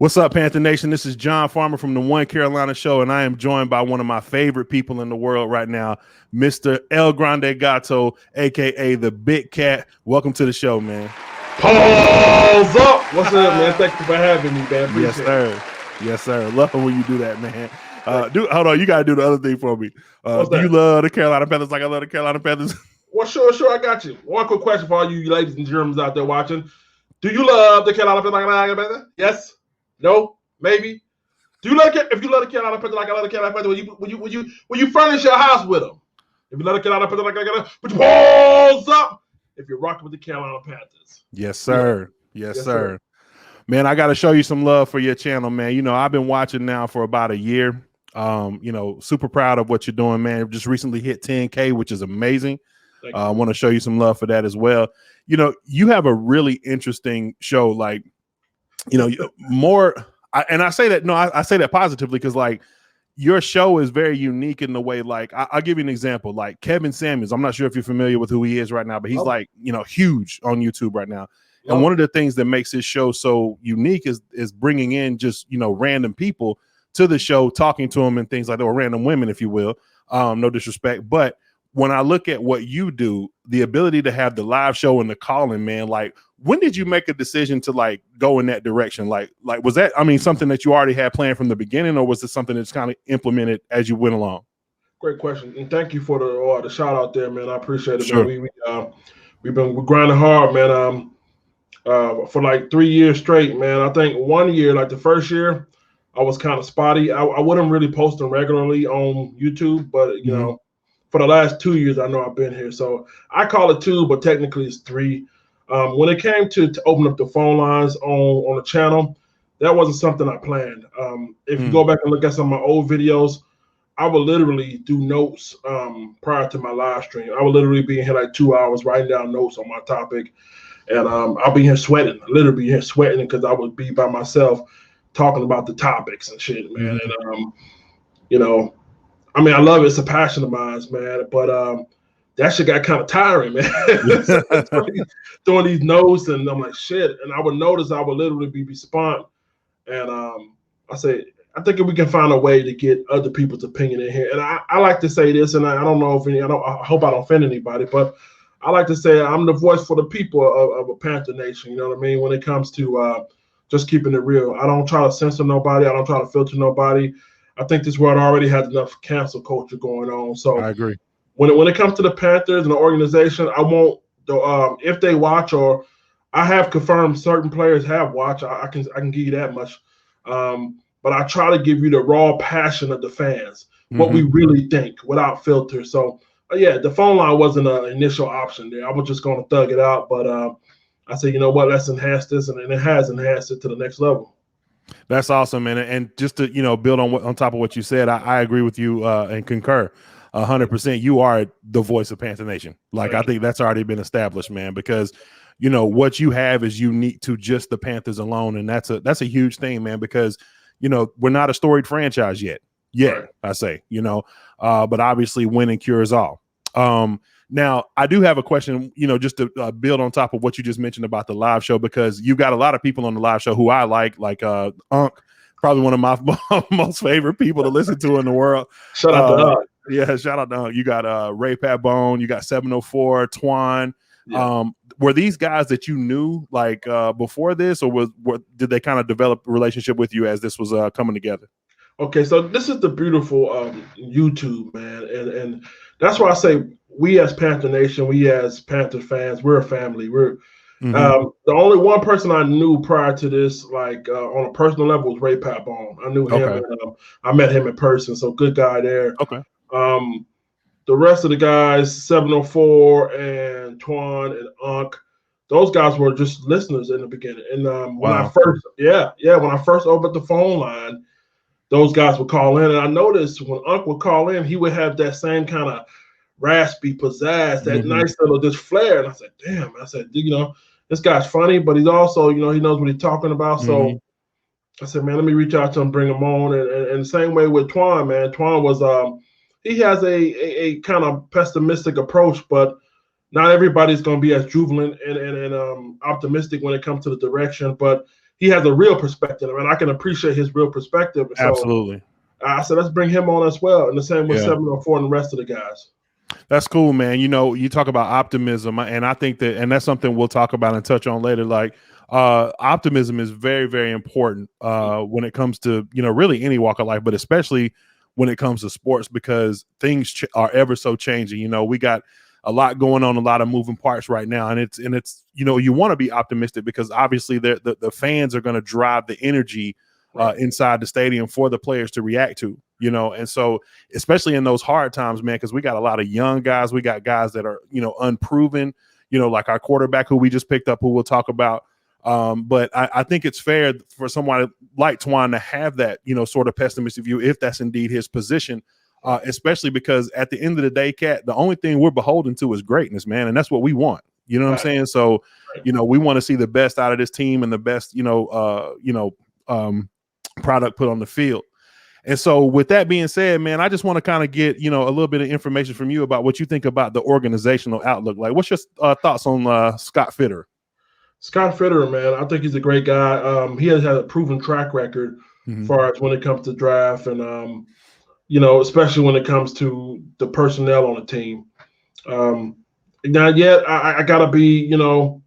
What's up, Panther Nation? This is John Farmer from the One Carolina Show, and I am joined by one of my favorite people in the world right now, Mr. El Grande Gato, a.k.a. the Big Katt. Welcome to the show, man. Pause up. What's up, man? Thank you for having me, man. Appreciate yes, sir. It. Yes, sir. Love it when you do that, man. Hold on. You got to do the other thing for me. Do you love the Carolina Panthers like I love the Carolina Panthers? Well, sure. I got you. One quick question for all you ladies and germs out there watching. Do you love the Carolina Panthers like I love the Carolina Panthers? Yes? No? Maybe? Do you love if you love the Carolina Panthers like I love the Carolina Panthers, will you furnish your house with them? If you love the Carolina Panthers like I love, put your balls up if you're rocking with the Carolina Panthers. Yes, sir. Yes, sir. Man, I got to show you some love for your channel, man. You know, I've been watching now for about a year. You know, super proud of what you're doing, man. Just recently hit 10K, which is amazing. I want to show you some love for that as well. You know, you have a really interesting show, like, you know, and I say that, I say that positively because, like, your show is very unique in the way, like, I'll give you an example. Like Kevin Samuels, I'm not sure if you're familiar with who he is right now, but he's like, you know, huge on YouTube right now. And one of the things that makes his show so unique is bringing in just, you know, random people to the show, talking to them and things like that, or random women, if you will. No disrespect. But when I look at what you do, the ability to have the live show and the calling, man, like, when did you make a decision to, like, go in that direction? Like was that, I mean, something that you already had planned from the beginning, or was it something that's kind of implemented as you went along? Great question. And thank you for the shout out there, man. I appreciate it, sure. man. We've been grinding hard, man. For like 3 years straight, man. I think 1 year, like the first year, I was kind of spotty. I wasn't really posting regularly on YouTube, but you know, for the last 2 years, I know I've been here. So I call it 2, but technically it's 3. When it came to open up the phone lines on the channel, that wasn't something I planned. If you go back and look at some of my old videos, I would literally do notes prior to my live stream. I would literally be in here like 2 hours writing down notes on my topic. And I'll be here sweating, literally be here sweating because I would be by myself talking about the topics and shit, man. And, you know, I mean, I love it. It's a passion of mine, man. But that shit got kind of tiring, man. Doing these notes, and I'm like, shit. And I would notice I would literally be responding. And I say, I think if we can find a way to get other people's opinion in here. And I like to say this, and I don't know if I hope I don't offend anybody, but I like to say I'm the voice for the people of a Panther Nation. You know what I mean? When it comes to just keeping it real, I don't try to censor nobody. I don't try to filter nobody. I think this world already has enough cancel culture going on. So I agree. When it comes to the Panthers and the organization, I won't. If they watch, or I have confirmed certain players have watched, I can give you that much. But I try to give you the raw passion of the fans, what we really think, without filter. So. Yeah, the phone line wasn't an initial option there. I was just going to thug it out, but I said, you know what, let's enhance this, and it has enhanced it to the next level. That's awesome, man. And just to, you know, build on top of what you said, I agree with you and concur 100%. You are the voice of Panther Nation. Like, I think that's already been established, man, because, you know, what you have is unique to just the Panthers alone, and that's a huge thing, man, because, you know, we're not a storied franchise yet. I say, you know, but obviously winning cures all. Now, I do have a question, you know, just to build on top of what you just mentioned about the live show, because you've got a lot of people on the live show who I like Unc, probably one of my most favorite people to listen to in the world. Shout out to Unc. Yeah, shout out to Unc. You got Ray Pat Bone, you got 704, Twan. Yeah. Were these guys that you knew like before this, or did they kind of develop a relationship with you as this was coming together? Okay, so this is the beautiful YouTube, man, and that's why I say we as Panther Nation, we as Panther fans, we're a family. We're the only one person I knew prior to this, like on a personal level, was Ray Pat Bone. I knew him. And, I met him in person, so good guy there. Okay. The rest of the guys, 704 and Twan and Unc, those guys were just listeners in the beginning. And when I first opened the phone line, those guys would call in, and I noticed when Unc would call in, he would have that same kind of raspy pizzazz, that nice little just flair. And I said, damn, you know, this guy's funny, but he's also, you know, he knows what he's talking about. So I said, man, let me reach out to him, bring him on. And the same way with Twan, man. Twan was, he has a kind of pessimistic approach, but not everybody's going to be as jubilant and optimistic when it comes to the direction. But he has a real perspective, and I can appreciate his real perspective. So Absolutely. I said, let's bring him on as well. And the same with Yeah. 704 and the rest of the guys. That's cool, man. You know, you talk about optimism, and I think that, and that's something we'll talk about and touch on later. Like, optimism is very, very important when it comes to, you know, really any walk of life, but especially when it comes to sports, because things are ever so changing. You know, we got a lot going on, a lot of moving parts right now, and it's you know, you want to be optimistic because obviously the fans are going to drive the energy inside the stadium for the players to react to, you know. And so especially in those hard times, man, because we got a lot of young guys, we got guys that are, you know, unproven, you know, like our quarterback who we just picked up, who we'll talk about. But I think it's fair for someone like Twan to have that, you know, sort of pessimistic view if that's indeed his position, especially because at the end of the day, Kat, the only thing we're beholden to is greatness, man, and that's what we want. You know what I'm saying? So, you know, we want to see the best out of this team and the best, product put on the field. And so with that being said, man, I just want to kind of get, you know, a little bit of information from you about what you think about the organizational outlook. Like, what's your thoughts on Scott Fitterer? Scott Fitterer, man, I think he's a great guy. He has had a proven track record as far as when it comes to draft and, you know, especially when it comes to the personnel on the team. Now, yet I gotta be, you know,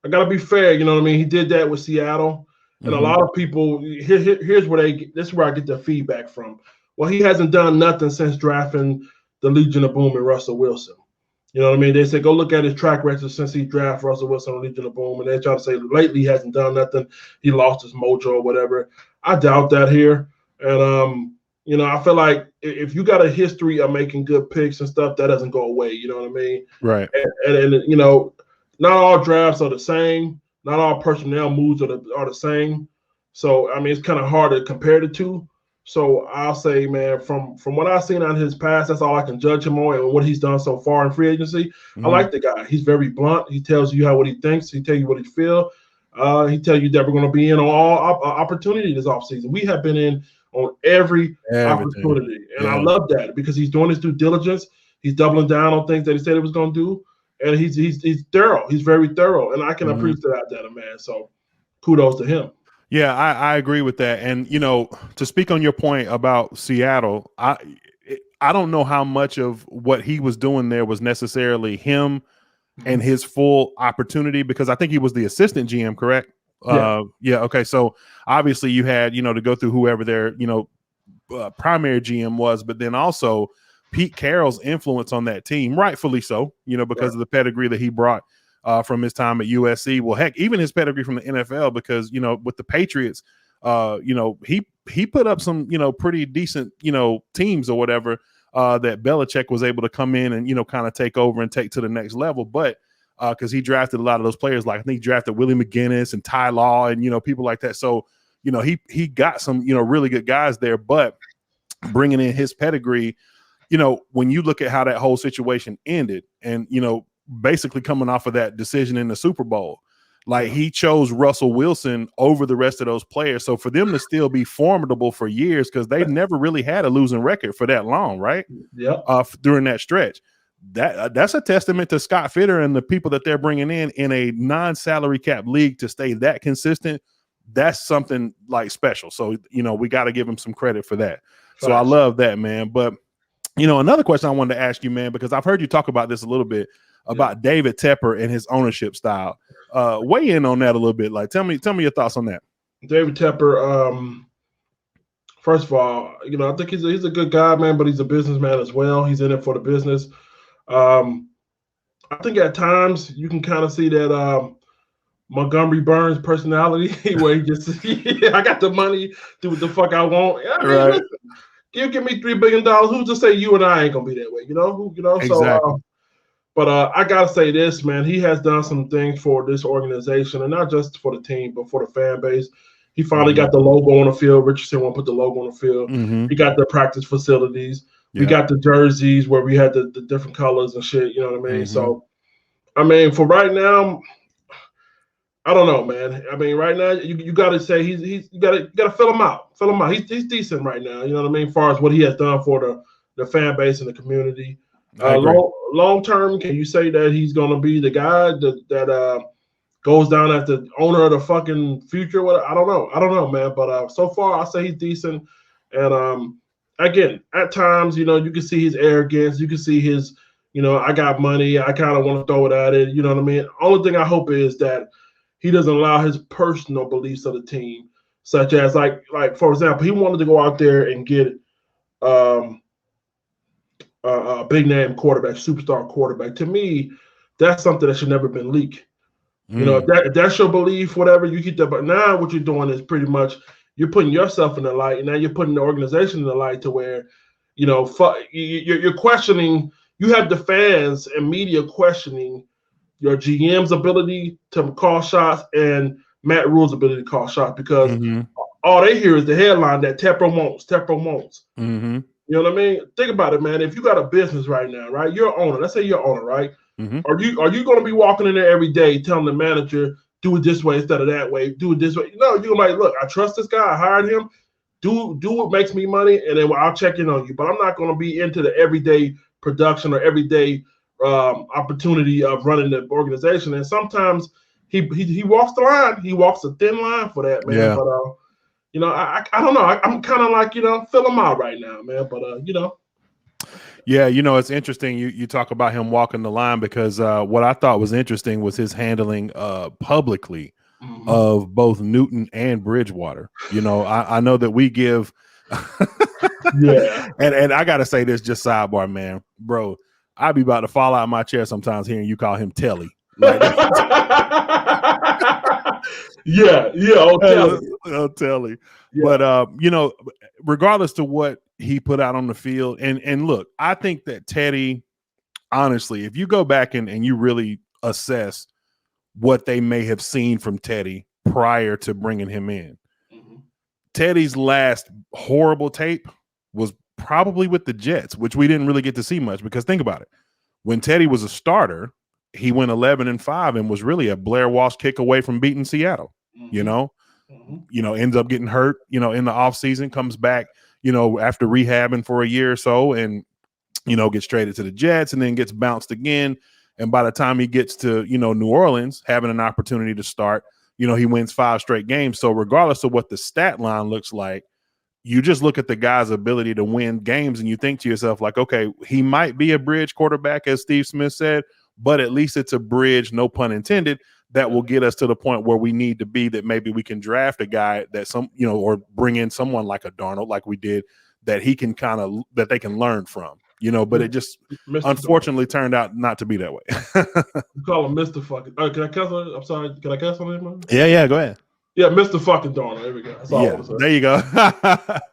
I gotta be fair. You know what I mean? He did that with Seattle. And a lot of people, here's where this is where I get their feedback from. Well, he hasn't done nothing since drafting the Legion of Boom and Russell Wilson. You know what I mean? They say, go look at his track record since he drafted Russell Wilson and Legion of Boom. And they try to say lately he hasn't done nothing. He lost his mojo or whatever. I doubt that here. And, you know, I feel like if you got a history of making good picks and stuff, that doesn't go away. You know what I mean? Right. And you know, not all drafts are the same. Not all personnel moves are the same. So, I mean, it's kind of hard to compare the two. So I'll say, man, from what I've seen on his past, that's all I can judge him on and what he's done so far in free agency. I like the guy. He's very blunt. He tells you what he thinks. He tells you what he feels. He tells you that we're going to be in on all opportunity this offseason. We have been in on every opportunity. And I love that because he's doing his due diligence. He's doubling down on things that he said he was going to do. And he's thorough. He's very thorough. And I can appreciate that, man. So kudos to him. Yeah, I agree with that. And, you know, to speak on your point about Seattle, I don't know how much of what he was doing there was necessarily him and his full opportunity, because I think he was the assistant GM, correct? Yeah. Okay. So obviously you had, you know, to go through whoever their, you know, primary GM was, but then also Pete Carroll's influence on that team, rightfully so, you know, because of the pedigree that he brought from his time at USC. Well, heck, even his pedigree from the NFL, because, you know, with the Patriots, you know, he put up some, you know, pretty decent, you know, teams or whatever that Belichick was able to come in and, you know, kind of take over and take to the next level. But because he drafted a lot of those players, like I think he drafted Willie McGinnis and Ty Law and, you know, people like that. So, you know, he got some, you know, really good guys there, but bringing in his pedigree, you know, when you look at how that whole situation ended and, you know, basically coming off of that decision in the Super Bowl, like he chose Russell Wilson over the rest of those players. So for them to still be formidable for years, because they've never really had a losing record for that long, right? Yeah. During that stretch, that's a testament to Scott Fitterer and the people that they're bringing in a non-salary cap league to stay that consistent. That's something like special. So, you know, we got to give him some credit for that. So I love that, man. But, you know, another question I wanted to ask you, man, because I've heard you talk about this a little bit about David Tepper and his ownership style. Weigh in on that a little bit. Like, tell me your thoughts on that. David Tepper, first of all, you know, I think he's a good guy, man, but he's a businessman as well. He's in it for the business. I think at times you can kind of see that Montgomery Burns personality where he just, I got the money, do what the fuck I want. I mean, right. Listen, you give me $3 billion. Who's to say you and I ain't gonna be that way? You know, Exactly. So. But I gotta say this, man. He has done some things for this organization, and not just for the team, but for the fan base. He finally got the logo on the field. Richardson won't put the logo on the field. He got the practice facilities. We got the jerseys where we had the different colors and shit. You know what I mean? So, I mean, for right now, I don't know, man. I mean, right now, you got to say you got to fill him out. Fill him out. He's decent right now. You know what I mean? As far as what he has done for the fan base and the community. Long term, can you say that he's going to be the guy that goes down as the owner of the fucking future. What I don't know, man. But so far, I say he's decent. And again, at times, you can see his arrogance. You can see his, I got money. I kind of want to throw it at it. You know what I mean? Only thing I hope is that he doesn't allow his personal beliefs of the team, such as like for example, he wanted to go out there and get a big name quarterback, superstar quarterback. To me, that's something that should never been leaked. If that's your belief, whatever, you keep that. But now what you're doing is pretty much you're putting yourself in the light, and now you're putting the organization in the light to where, you're questioning. You have the fans and media questioning your GM's ability to call shots and Matt Rule's ability to call shots because all they hear is the headline that Tepper wants. Mm-hmm. You know what I mean? Think about it, man. If you got a business right now, right? You're an owner. Let's say you're an owner, right? Mm-hmm. Are you going to be walking in there every day telling the manager, do it this way instead of that way, do it this way? No, you're like, look, I trust this guy. I hired him. Do what makes me money, and then I'll check in on you. But I'm not going to be into the everyday production or everyday opportunity of running the organization. And sometimes he walks the line. He walks a thin line for that, man. Yeah. But I don't know. I'm kind of like, fill him out right now, man. But Yeah, it's interesting. You talk about him walking the line because what I thought was interesting was his handling publicly of both Newton and Bridgewater. I know that we give yeah. And I gotta say this, just sidebar, man. Bro, I'd be about to fall out of my chair sometimes hearing you call him Telly. Like, yeah, I'll Telly. Yeah. But regardless to what he put out on the field, and look, I think that Teddy, honestly, if you go back and you really assess what they may have seen from Teddy prior to bringing him in, Teddy's last horrible tape was probably with the Jets, which we didn't really get to see much because think about it. When Teddy was a starter, he went 11-5 and was really a Blair Walsh kick away from beating Seattle, ends up getting hurt, in the offseason, comes back, after rehabbing for a year or so and, gets traded to the Jets and then gets bounced again. And by the time he gets to, New Orleans, having an opportunity to start, he wins 5 straight games. So regardless of what the stat line looks like, you just look at the guy's ability to win games and you think to yourself, like, okay, he might be a bridge quarterback, as Steve Smith said, but at least it's a bridge, no pun intended, that will get us to the point where we need to be, that maybe we can draft a guy that or bring in someone like a Darnold, like we did, that he can that they can learn from, but it just unfortunately turned out not to be that way. You call him Mr. Fucking. Can I cuss on it? I'm sorry. Can I cuss on him? Yeah, go ahead. Yeah, Mr. Fucking Darnold. There we go. That's all I was saying. There you go.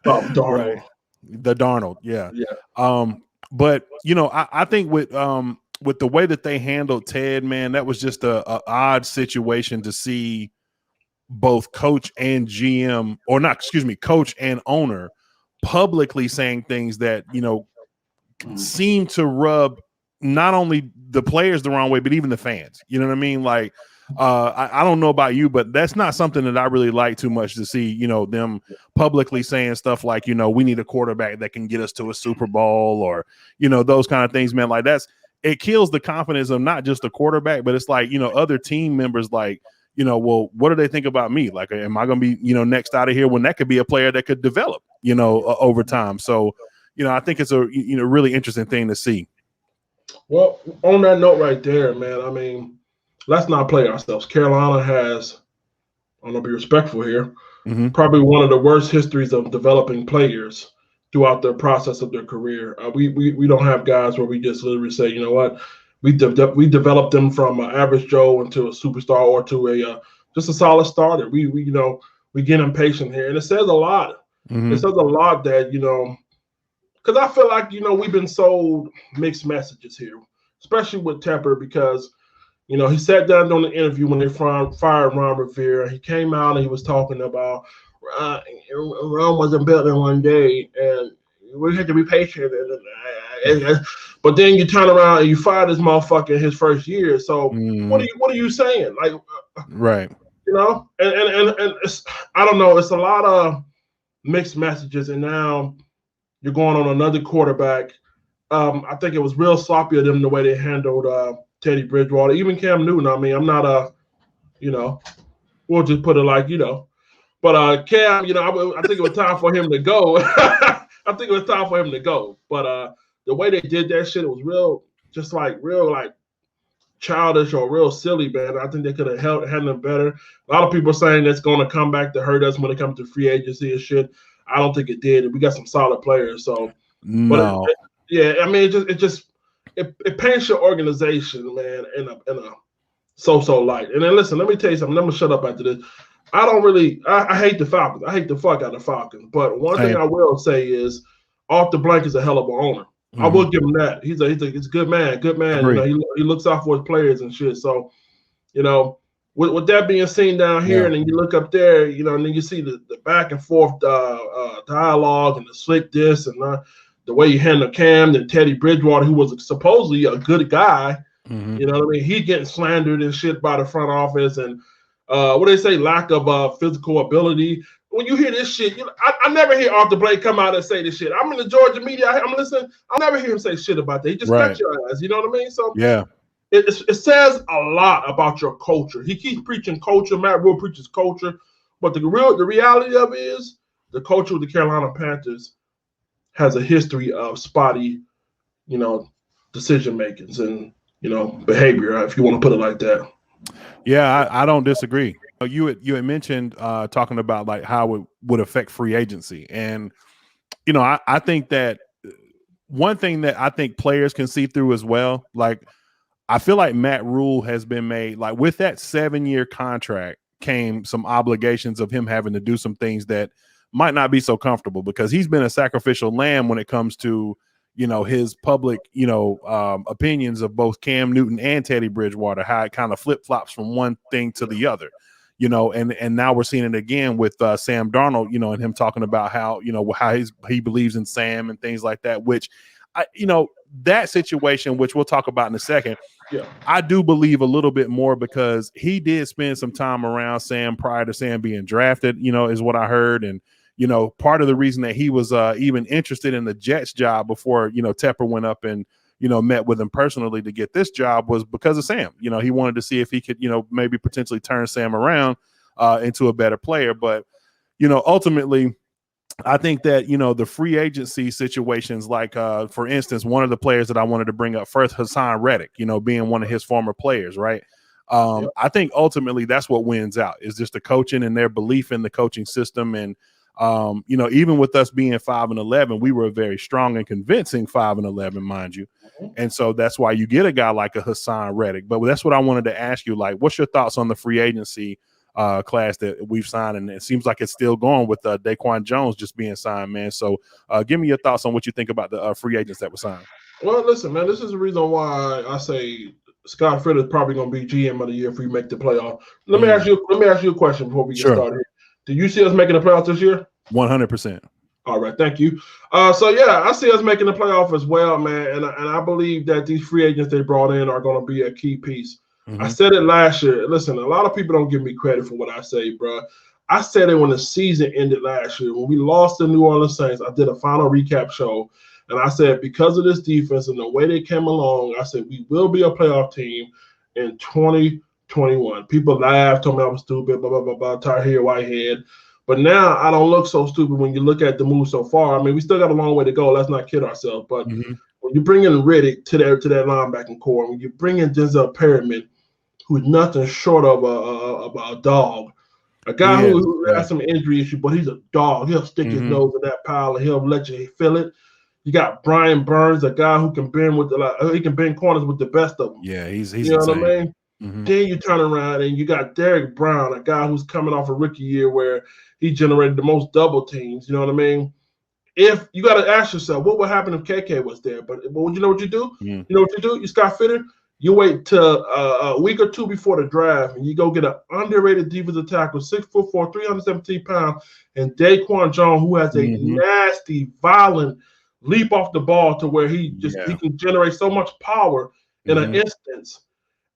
Darnold. Right. The Darnold. Yeah. But I think with the way that they handled Ted, man, that was just a odd situation to see both coach and GM, or not, excuse me, coach and owner publicly saying things that, seem to rub not only the players the wrong way, but even the fans. You know what I mean? Like, I don't know about you, but that's not something that I really like too much to see, them publicly saying stuff like, we need a quarterback that can get us to a Super Bowl, or, those kind of things, man. Like, it kills the confidence of not just the quarterback, but it's like, other team members, like, well, what do they think about me? Like, am I going to be, next out of here, when that could be a player that could develop, over time. So, I think it's a, really interesting thing to see. Well, on that note right there, man, I mean, let's not play ourselves. Carolina has, I'm going to be respectful here, probably one of the worst histories of developing players throughout the process of their career. We don't have guys where we just literally say, you know what, we developed them from an average Joe into a superstar or to just a solid starter. We get impatient here, and it says a lot. It says a lot that, because I feel like, we've been sold mixed messages here, especially with Tepper, because, he sat down during the interview when they fired Ron Rivera. He came out and he was talking about Rome wasn't built in one day, and we had to be patient. But then you turn around and you fire this motherfucker in his first year. So what are you saying? Like, right? And it's, I don't know. It's a lot of mixed messages, and now you're going on another quarterback. I think it was real sloppy of them the way they handled Teddy Bridgewater, even Cam Newton. I mean, I'm not You know, we'll just put it like, you know. But Cam, you know, I think it was time for him to go. I think it was time for him to go. But the way they did that shit, it was real, just like real, like childish or real silly, man. I think they could have handled it better. A lot of people are saying that's going to come back to hurt us when it comes to free agency and shit. I don't think it did. We got some solid players, so. But No. yeah, I mean, it paints your organization, man, in a so light. And then listen, let me tell you something. I'm gonna shut up after this. I hate the Falcons. I hate the fuck out of the Falcons. But one thing I will say is Arthur Blank is a hell of an owner. Mm-hmm. I will give him that. He's a good man. Good man. You know, he looks out for his players and shit. So, you know, with that being seen down here, and then you look up there, you know, and then you see the back and forth dialogue and the slick this and the way you handle Cam and Teddy Bridgewater, who was supposedly a good guy. Mm-hmm. You know what I mean? He getting slandered and shit by the front office and what they say, lack of physical ability. When you hear this shit, I never hear Arthur Blank come out and say this shit. I'm in the Georgia media. I'm listening. I never hear him say shit about that. He just cut your ass. You know what I mean? So yeah, it says a lot about your culture. He keeps preaching culture. Matt Rule preaches culture, but the reality of it is the culture of the Carolina Panthers has a history of spotty, you know, decision makings and, you know, behavior, if you want to put it like that. Yeah, I don't disagree. You had mentioned talking about like how it would affect free agency. And, you know, I think that one thing that I think players can see through as well, like I feel like Matt Rule has been made, like with that 7-year contract came some obligations of him having to do some things that might not be so comfortable because he's been a sacrificial lamb when it comes to, you know, his public, you know, opinions of both Cam Newton and Teddy Bridgewater, how it kind of flip-flops from one thing to the other, you know, and now we're seeing it again with Sam Darnold, you know, and him talking about how, you know, how he believes in Sam and things like that, which, you know, that situation, which we'll talk about in a second, I do believe a little bit more because he did spend some time around Sam prior to Sam being drafted, you know, is what I heard. And, you know, part of the reason that he was even interested in the Jets job before, you know, Tepper went up and, you know, met with him personally to get this job was because of Sam. You know, he wanted to see if he could, you know, maybe potentially turn Sam around into a better player. But, you know, ultimately, I think that, you know, the free agency situations, like, for instance, one of the players that I wanted to bring up first, Hassan Reddick, you know, being one of his former players, right? I think ultimately that's what wins out is just the coaching and their belief in the coaching system. And, you know, even with us being 5-11, we were a very strong and convincing 5-11, mind you. And so that's why you get a guy like a Hassan Reddick. But that's what I wanted to ask you. Like, what's your thoughts on the free agency class that we've signed? And it seems like it's still going with Daquan Jones just being signed, man. So give me your thoughts on what you think about the free agents that were signed. Well, listen, man, this is the reason why I say Scott Fitter's is probably going to be GM of the year if we make the playoff. Let me ask you a question before we get started. Do you see us making the playoffs this year? 100%. All right, thank you. So yeah, I see us making the playoff as well, man. And I believe that these free agents they brought in are going to be a key piece. Mm-hmm. I said it last year. Listen, a lot of people don't give me credit for what I say, bro. I said it when the season ended last year. When we lost the New Orleans Saints, I did a final recap show. And I said, because of this defense and the way they came along, I said, we will be a playoff team in 2021. People laughed, told me I was stupid, blah, blah, blah, blah, Tahir Whitehead. But now I don't look so stupid when you look at the move so far. I mean, we still got a long way to go. Let's not kid ourselves. But when you bring in Riddick to that linebacking core, when you bring in Denzel Perryman, who's nothing short of a dog, a guy who has some injury issue, but he's a dog. He'll stick his nose in that pile and he'll let you feel it. You got Brian Burns, a guy who can bend he can bend corners with the best of them. Yeah, he's you know insane. What I mean? Mm-hmm. Then you turn around and you got Derek Brown, a guy who's coming off a rookie year where he generated the most double teams. You know what I mean? If you got to ask yourself, what would happen if KK was there? But you know what you do? You know what you do? You Scott Fitter. You wait till a week or two before the draft, and you go get an underrated defensive tackle, 6'4", 317 pounds, and Daquan Jones, who has a nasty, violent leap off the ball to where he can generate so much power in an instance.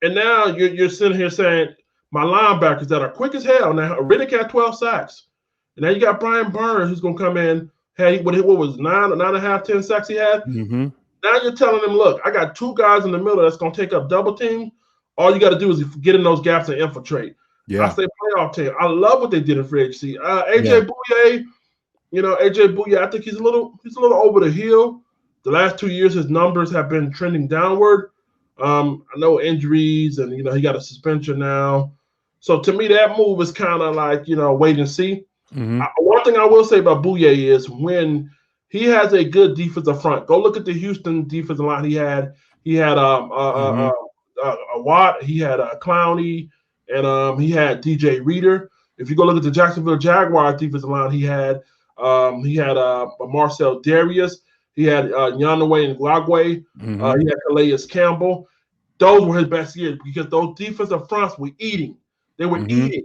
And now you're sitting here saying my linebackers that are quick as hell. Now Riddick had 12 sacks, and now you got Brian Burns who's gonna come in. Hey, what was 9.5, 10 sacks he had? Now you're telling him, look, I got two guys in the middle that's gonna take up double team. All you got to do is get in those gaps and infiltrate. I Yeah. say playoff team. I love what they did in free agency. Yeah. AJ Bouye, AJ Bouye, I think he's a little over the hill. The last 2 years, his numbers have been trending downward. I know injuries, and he got a suspension now. So to me, that move is kind of like wait and see. Mm-hmm. One thing I will say about Bouye is when he has a good defensive front. Go look at the Houston defensive line he had. He had Mm-hmm. a Watt, he had a Clowney, and he had DJ Reader. If you go look at the Jacksonville Jaguars defensive line, he had Marcel Darius, he had Yanaway Ngwagwe, Mm-hmm. he had Calais Campbell. Those were his best years because those defensive fronts were eating. They were Mm-hmm. eating.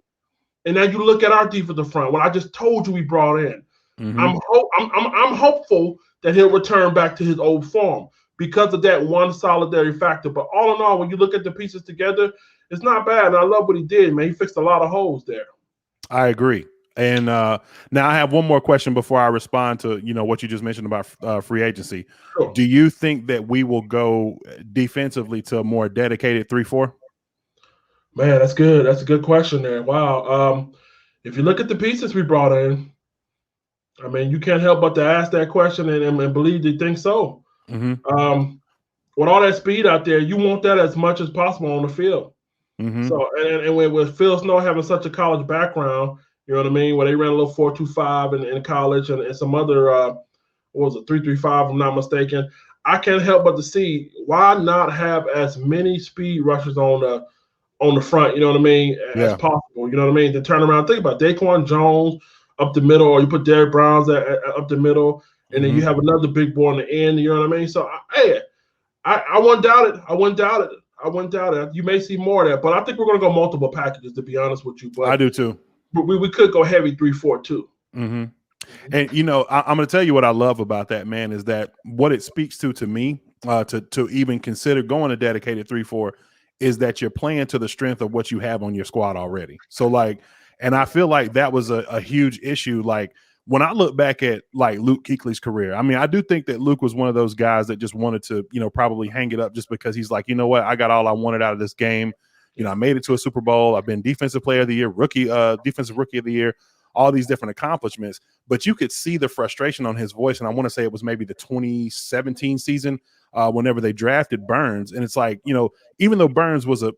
And now you look at our defensive front. What I just told you we brought in. Mm-hmm. I'm hopeful that he'll return back to his old form because of that one solidarity factor. But all in all, when you look at the pieces together, it's not bad. And I love what he did, man. He fixed a lot of holes there. I agree. And now I have one more question before I respond to what you just mentioned about free agency. Sure. Do you think that we will go defensively to a more dedicated 3-4? Man, that's good. That's a good question there. Wow. If you look at the pieces we brought in, I mean, you can't help but to ask that question and believe they think so. Mm-hmm. With all that speed out there, you want that as much as possible on the field. Mm-hmm. So, and with Phil Snow having such a college background, you know what I mean, where they ran a little 4.25 in college and some other, what was it, 3.35, if I'm not mistaken. I can't help but to see why not have as many speed rushers on the front, you know what I mean, as possible. You know what I mean? To turn around, think about Daquan Jones up the middle, or you put Derrick Browns up the middle, and then you have another big boy on the end. You know what I mean? So, I wouldn't doubt it. I wouldn't doubt it. You may see more of that, but I think we're going to go multiple packages, to be honest with you. But I do too. We could go heavy 3-4 too. Mm-hmm. And I'm going to tell you what I love about that, man, is that what it speaks to me, to even consider going a dedicated 3-4, is that you're playing to the strength of what you have on your squad already. So and I feel like that was a huge issue. Like when I look back at like Luke Kuechly's career, I mean, I do think that Luke was one of those guys that just wanted to, probably hang it up just because he's like, you know what, I got all I wanted out of this game. I made it to a Super Bowl. I've been defensive player of the year, defensive rookie of the year, all these different accomplishments. But you could see the frustration on his voice. And I want to say it was maybe the 2017 season whenever they drafted Burns. And it's like, even though Burns was a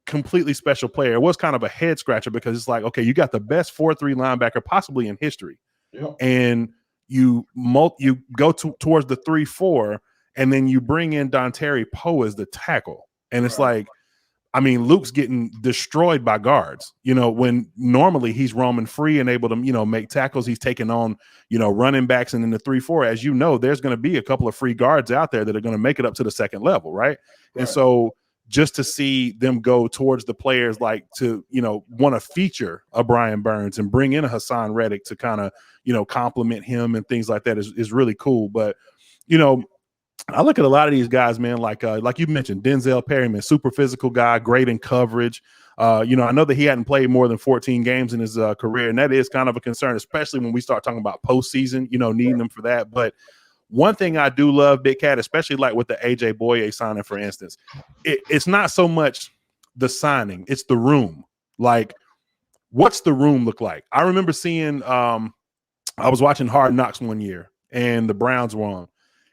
completely special player, it was kind of a head scratcher because it's like, okay, you got the best 4-3 linebacker possibly in history. Yep. And you go towards the 3-4, and then you bring in Dontari Poe as the tackle. And it's like, I mean, Luke's getting destroyed by guards, when normally he's roaming free and able to, make tackles. He's taking on, running backs, and in the 3-4, as you know, there's going to be a couple of free guards out there that are going to make it up to the second level. Right. And so just to see them go towards the players like to, want to feature a Brian Burns and bring in a Hassan Reddick to kind of, compliment him and things like that is really cool. But, I look at a lot of these guys, man, like you mentioned, Denzel Perryman, super physical guy, great in coverage. I know that he hadn't played more than 14 games in his career, and that is kind of a concern, especially when we start talking about postseason, needing them for that. But one thing I do love, Big Katt, especially like with the AJ Bouye signing, for instance, it's not so much the signing, it's the room. Like, what's the room look like? I remember seeing, I was watching Hard Knocks one year, and the Browns were on.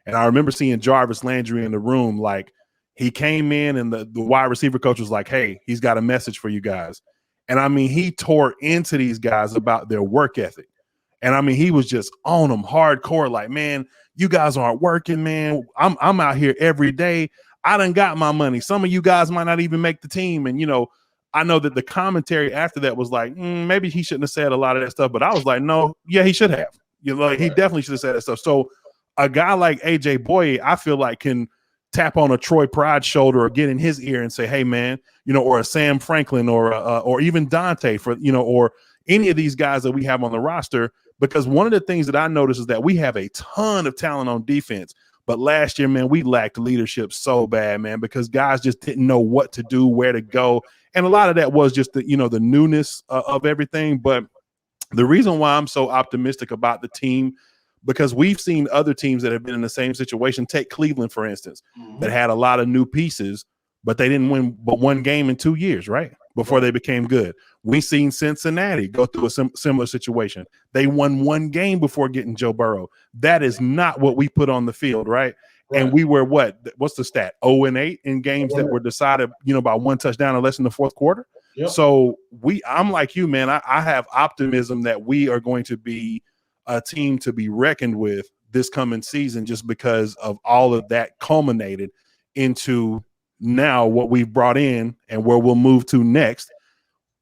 And I remember seeing Jarvis Landry in the room. Like, he came in and the wide receiver coach was like, hey, he's got a message for you guys. And I mean, he tore into these guys about their work ethic. And I mean, he was just on them hardcore. Like, man, you guys aren't working, man. I'm out here every day. I done got my money. Some of you guys might not even make the team. And, I know that the commentary after that was like, maybe he shouldn't have said a lot of that stuff. But I was like, no, yeah, he should have. He definitely should have said that stuff. So a guy like AJ Bouye, I feel like, can tap on a Troy Pride's shoulder or get in his ear and say, hey, man, or a Sam Franklin or even Dante or any of these guys that we have on the roster. Because one of the things that I noticed is that we have a ton of talent on defense. But last year, man, we lacked leadership so bad, man, because guys just didn't know what to do, where to go. And a lot of that was just the newness of everything. But the reason why I'm so optimistic about the team, because we've seen other teams that have been in the same situation. Take Cleveland, for instance, that had a lot of new pieces, but they didn't win but one game in 2 years, right? before they became good. We seen Cincinnati go through a similar situation. They won one game before getting Joe Burrow. That is not what we put on the field, right? And we were what's the stat? 0-8 in games that were decided, by one touchdown or less in the fourth quarter. Yep. So I'm like you, man. I have optimism that we are going to be a team to be reckoned with this coming season, just because of all of that culminated into now what we've brought in and where we'll move to next,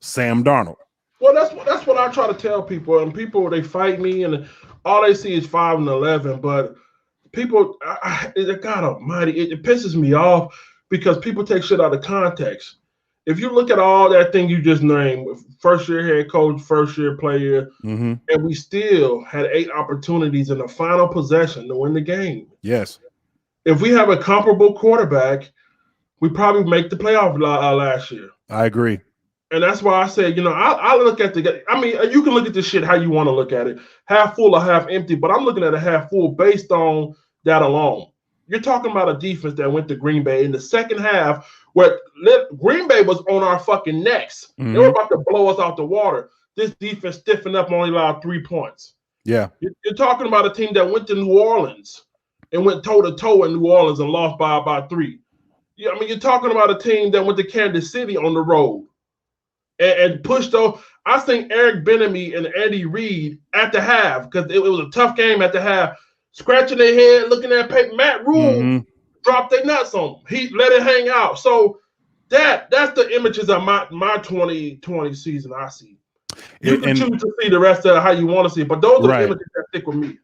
Sam Darnold. Well, that's what I try to tell people, and people, they fight me, and all they see is 5-11. But people, God Almighty, it pisses me off because people take shit out of context. If you look at all that thing you just named, first year head coach, first year player, and we still had 8 opportunities in the final possession to win the game. Yes. If we have a comparable quarterback, we probably make the playoff last year. I agree. And that's why I said, I look at you can look at this shit how you want to look at it, half full or half empty, but I'm looking at a half full based on that alone. You're talking about a defense that went to Green Bay in the second half where Green Bay was on our fucking necks. They were about to blow us out the water. This defense stiffened up and only allowed 3 points. Yeah. You're talking about a team that went to New Orleans and went toe-to-toe in New Orleans and lost by about 3. Yeah, you're talking about a team that went to Kansas City on the road and pushed those. I think Eric Bieniemy and Andy Reid at the half, because it was a tough game at the half, scratching their head, looking at paper. Matt Rule dropped their nuts on them. He let it hang out. So that's the images of my 2020 season I see. You can choose to see the rest of how you want to see it, but those are the images that stick with me.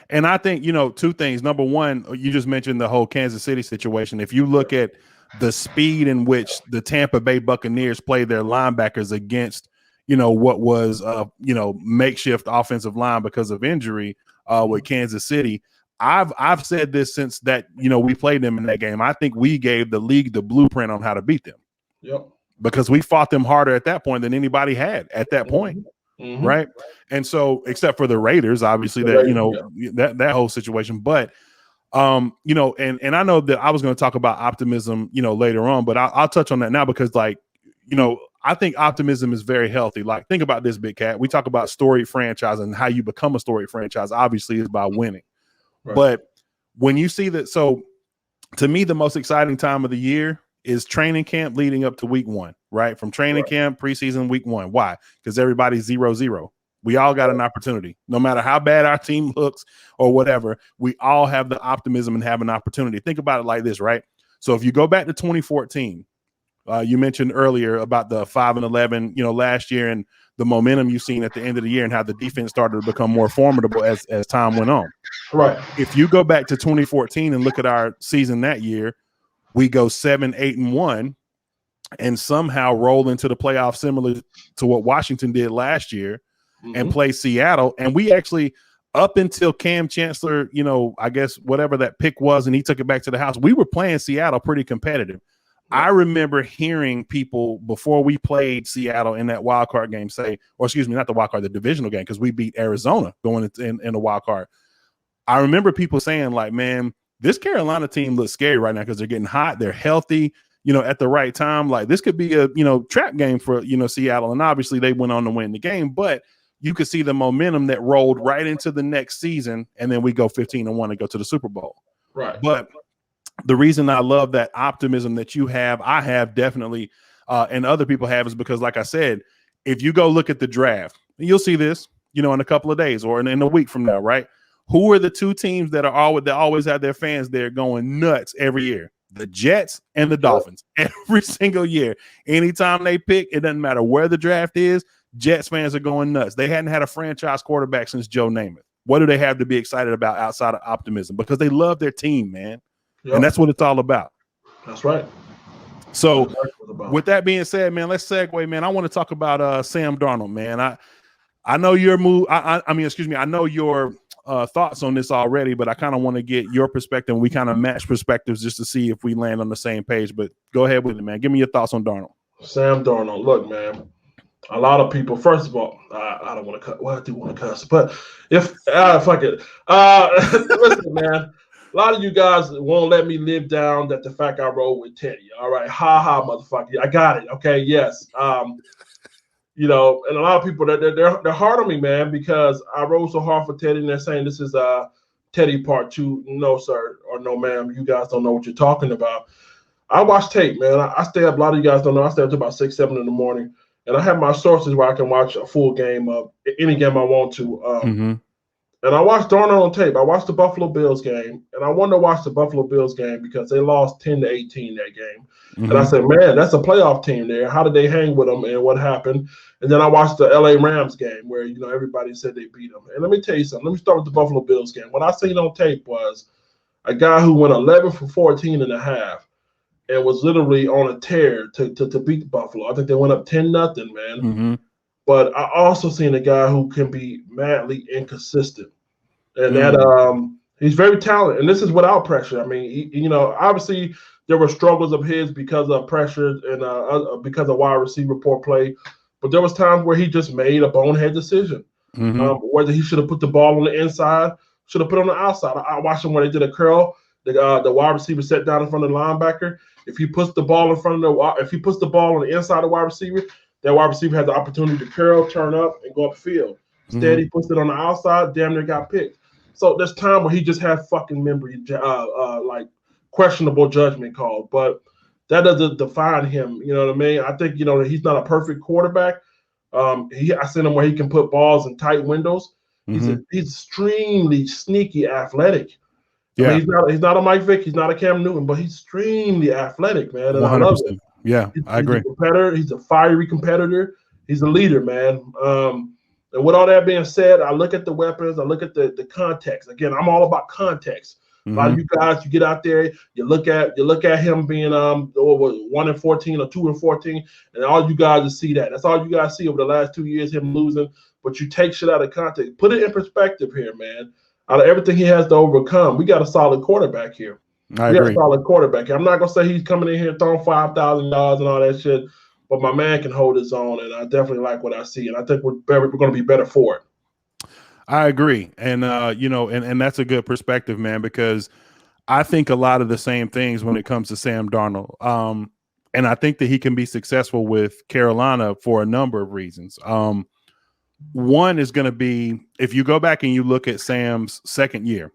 And I think, 2 things. Number one, you just mentioned the whole Kansas City situation. If you look at the speed in which the Tampa Bay Buccaneers played their linebackers against, what was, makeshift offensive line because of injury with Kansas City. I've said this since that, we played them in that game. I think we gave the league the blueprint on how to beat them. Yep. Because we fought them harder at that point than anybody had at that point. Right. And so, except for the Raiders, obviously, that whole situation. But, and I know that I was going to talk about optimism, later on, but I'll touch on that now because, I think optimism is very healthy. Like, think about this, Big Katt. We talk about storied franchise and how you become a storied franchise, obviously, is by winning. Right. But when you see that, so to me, the most exciting time of the year is training camp leading up to week 1, right? From training camp, preseason, week 1. Why? Because everybody's 0-0. We all got an opportunity. No matter how bad our team looks or whatever, we all have the optimism and have an opportunity. Think about it like this, right? So if you go back to 2014, you mentioned earlier about the 5-11, last year and the momentum you've seen at the end of the year and how the defense started to become more formidable as time went on. Right. If you go back to 2014 and look at our season that year, we go 7-8-1 and somehow roll into the playoffs similar to what Washington did last year and play Seattle. And we actually, up until Cam Chancellor, I guess whatever that pick was, and he took it back to the house, we were playing Seattle pretty competitive. I remember hearing people before we played Seattle in that wild card game say, or excuse me, not the wild card, the divisional game, because we beat Arizona going in the wild card. I remember people saying, like, man, this Carolina team looks scary right now because they're getting hot. They're healthy, at the right time. Like, this could be a, trap game for, Seattle. And obviously they went on to win the game, but you could see the momentum that rolled right into the next season. And then we go 15-1 and go to the Super Bowl. Right. But the reason I love that optimism that you have, I have definitely, and other people have, is because, like I said, if you go look at the draft, you'll see this, in a couple of days or in a week from now, right? Who are the 2 teams that always have their fans there going nuts every year? The Jets and the Dolphins. Every single year. Anytime they pick, it doesn't matter where the draft is, Jets fans are going nuts. They hadn't had a franchise quarterback since Joe Namath. What do they have to be excited about outside of optimism? Because they love their team, man. Yep. And that's what it's all about. That's right. So with that being said, man, let's segue, man. I want to talk about Sam Darnold, man. I know your move. I know your thoughts on this already, but I kind of want to get your perspective. We kind of match perspectives just to see if we land on the same page. But go ahead with it, man. Give me your thoughts on Darnold. Sam Darnold. Look, man. A lot of people. First of all, I don't want to cut. Well, I do want to cuss, but if fuck it. Listen, man. A lot of you guys won't let me live down that the fact I rode with Teddy. All right, ha ha, motherfucker. I got it. Okay, yes. You know, and a lot of people they're hard on me, man, because I rode so hard for Teddy, and they're saying this is Teddy part 2. No, sir, or no, ma'am. You guys don't know what you're talking about. I watch tape, man. I stay up. A lot of you guys don't know. I stay up to about 6, 7 in the morning, and I have my sources where I can watch a full game of any game I want to. And I watched Darnold on tape. I watched the Buffalo Bills game, and I wanted to watch the Buffalo Bills game because they lost 10-18 that game. And I said, man, that's a playoff team there. How did they hang with them, and what happened? And then I watched the LA Rams game where, you know, everybody said they beat them. And let me tell you something. Let me start with the Buffalo Bills game. What I seen on tape was a guy who went 11 for 14 and a half and was literally on a tear to beat Buffalo. I think they went up 10-0, man. But I also seen a guy who can be madly inconsistent, and that he's very talented. And this is without pressure. I mean, you know, obviously there were struggles of his because of pressure and because of wide receiver poor play. But there was times where he just made a bonehead decision, whether he should have put the ball on the inside, should have put it on the outside. I watched him when they did a curl. The wide receiver sat down in front of the linebacker. If he puts the ball in front of if he puts the ball on the inside of the wide receiver, that wide receiver has the opportunity to curl, turn up, and go upfield. Instead, he puts it on the outside, damn near got picked. So there's time where he just had fucking memory, like questionable judgment called. But that doesn't define him. You know what I mean? I think, you know, he's not a perfect quarterback. I seen him where he can put balls in tight windows. He's extremely sneaky athletic. Yeah, I mean, he's not a Mike Vick, he's not a Cam Newton, but he's extremely athletic, man. And 100%. I love it. Yeah, I agree. He's a competitor. He's a fiery competitor. He's a leader, man. And with all that being said, I look at the weapons. I look at the context. Again, I'm all about context. A lot of you guys, you get out there, you look at him being 1-14 or 2-14, and all you guys will see that. That's all you guys see over the last 2 years, him losing. But you take shit out of context. Put it in perspective here, man. Out of everything he has to overcome, we got a solid quarterback here. We got a solid quarterback here. I'm not gonna say he's coming in here throwing 5,000 yards and all that shit, but my man can hold his own, and I definitely like what I see, and I think we're going to be better for it. I agree, and you know, and that's a good perspective, man, because I think a lot of the same things when it comes to Sam Darnold, and I think that he can be successful with Carolina for a number of reasons. One is going to be, if you go back and you look at Sam's second year,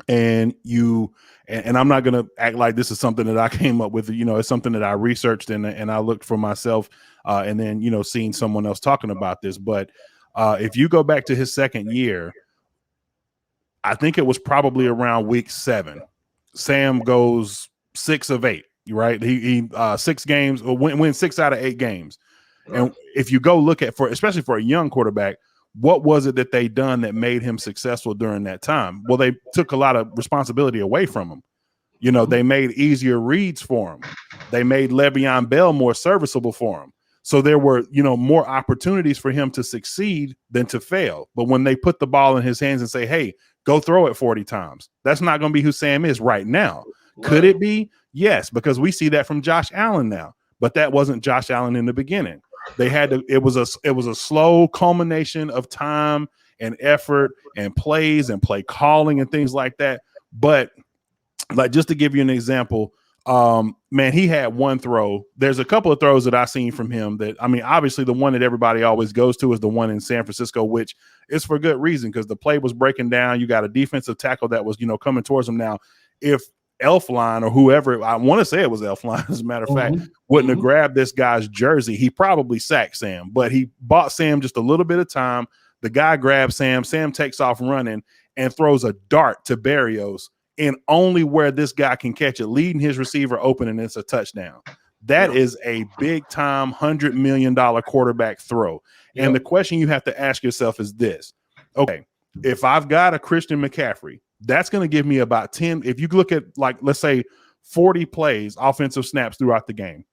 and I'm not going to act like this is something that I came up with, you know, it's something that I researched and I looked for myself, and then, you know, seeing someone else talking about this. But if you go back to his second year, I think it was probably around week 7. Sam goes 6 of 8, right? He 6 games, or win 6 out of 8 games. And if you go look at, especially for a young quarterback, what was it that they done that made him successful during that time? Well, they took a lot of responsibility away from him. You know, they made easier reads for him. They made Le'Veon Bell more serviceable for him. So there were, you know, more opportunities for him to succeed than to fail. But when they put the ball in his hands and say, hey, go throw it 40 times, that's not going to be who Sam is right now. Right. Could it be? Yes, because we see that from Josh Allen now. But that wasn't Josh Allen in the beginning. They had to, it was a slow culmination of time and effort and plays and play calling and things like that. But like, just to give you an example, man, he had one throw. There's a couple of throws that I've seen from him that, I mean, obviously the one that everybody always goes to is the one in San Francisco, which is for good reason, because the play was breaking down. You got a defensive tackle that was, you know, coming towards him. Now, if Elfline or whoever, I want to say it was Elfline, as a matter of fact, wouldn't have grabbed this guy's jersey, he probably sacked Sam. But he bought Sam just a little bit of time. The guy grabs Sam. Sam takes off running and throws a dart to Berrios, and only where this guy can catch it, leading his receiver open, and it's a touchdown. That is a big-time $100 million quarterback throw. And the question you have to ask yourself is this. Okay, if I've got a Christian McCaffrey, that's going to give me about 10. If you look at, like, let's say 40 plays, offensive snaps throughout the game,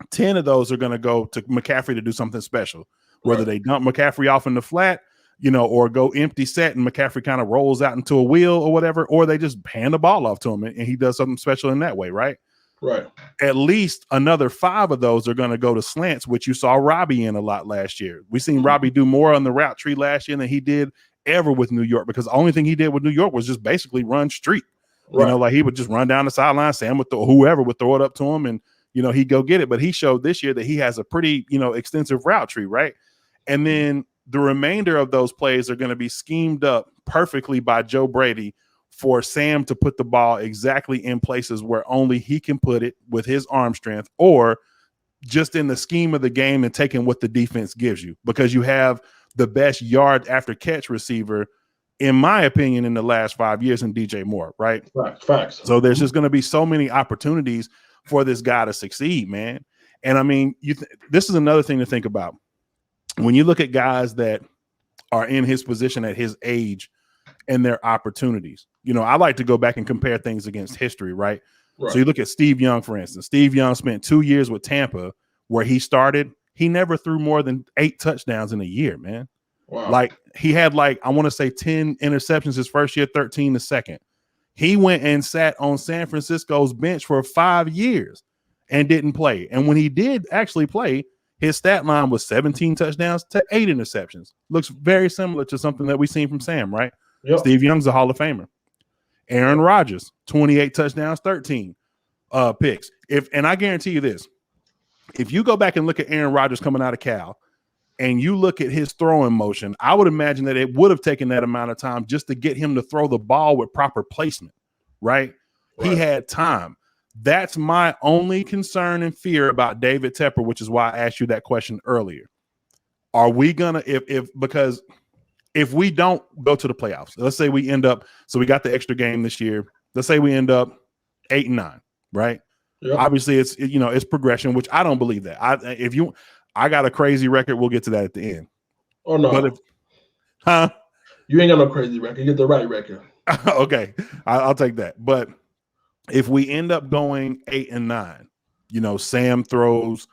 10 of those are going to go to McCaffrey to do something special, whether they dump McCaffrey off in the flat, you know, or go empty set and McCaffrey kind of rolls out into a wheel or whatever, or they just hand the ball off to him and he does something special in that way, right? Right. At least another 5 of those are going to go to slants, which you saw Robbie in a lot last year. We seen Robbie do more on the route tree last year than he did ever with New York, because the only thing he did with New York was just basically run street. You know, like he would just run down the sideline. Sam would whoever would throw it up to him, and you know he'd go get it. But he showed this year that he has a pretty extensive route tree, right? And then the remainder of those plays are going to be schemed up perfectly by Joe Brady for Sam to put the ball exactly in places where only he can put it with his arm strength, or just in the scheme of the game and taking what the defense gives you, because you have the best yard after catch receiver, in my opinion, in the last 5 years in DJ Moore, right? Facts. So there's just going to be so many opportunities for this guy to succeed, man. And I mean, this is another thing to think about. When you look at guys that are in his position at his age and their opportunities, I like to go back and compare things against history, right? So you look at Steve Young, for instance. Steve Young spent 2 years with Tampa where he started. He never threw more than 8 touchdowns in a year, man. Wow. Like he had I want to say 10 interceptions his first year, 13 the second. He went and sat on San Francisco's bench for 5 years and didn't play. And when he did actually play, his stat line was 17 touchdowns to 8 interceptions. Looks very similar to something that we've seen from Sam, right? Yep. Steve Young's a Hall of Famer. Aaron Rodgers, 28 touchdowns, 13 picks. And I guarantee you this, if you go back and look at Aaron Rodgers coming out of Cal and you look at his throwing motion, I would imagine that it would have taken that amount of time just to get him to throw the ball with proper placement, right? He had time. That's my only concern and fear about David Tepper, which is why I asked you that question earlier. Are we gonna because if we don't go to the playoffs, let's say we end up, so we got the extra game this year. Let's say we end up 8-9, right? Yep. Obviously, it's progression, which I don't believe that. I got a crazy record. We'll get to that at the end. Oh no, but you ain't got no crazy record. You get the right record. Okay, I'll take that. But if we end up going 8-9, Sam throws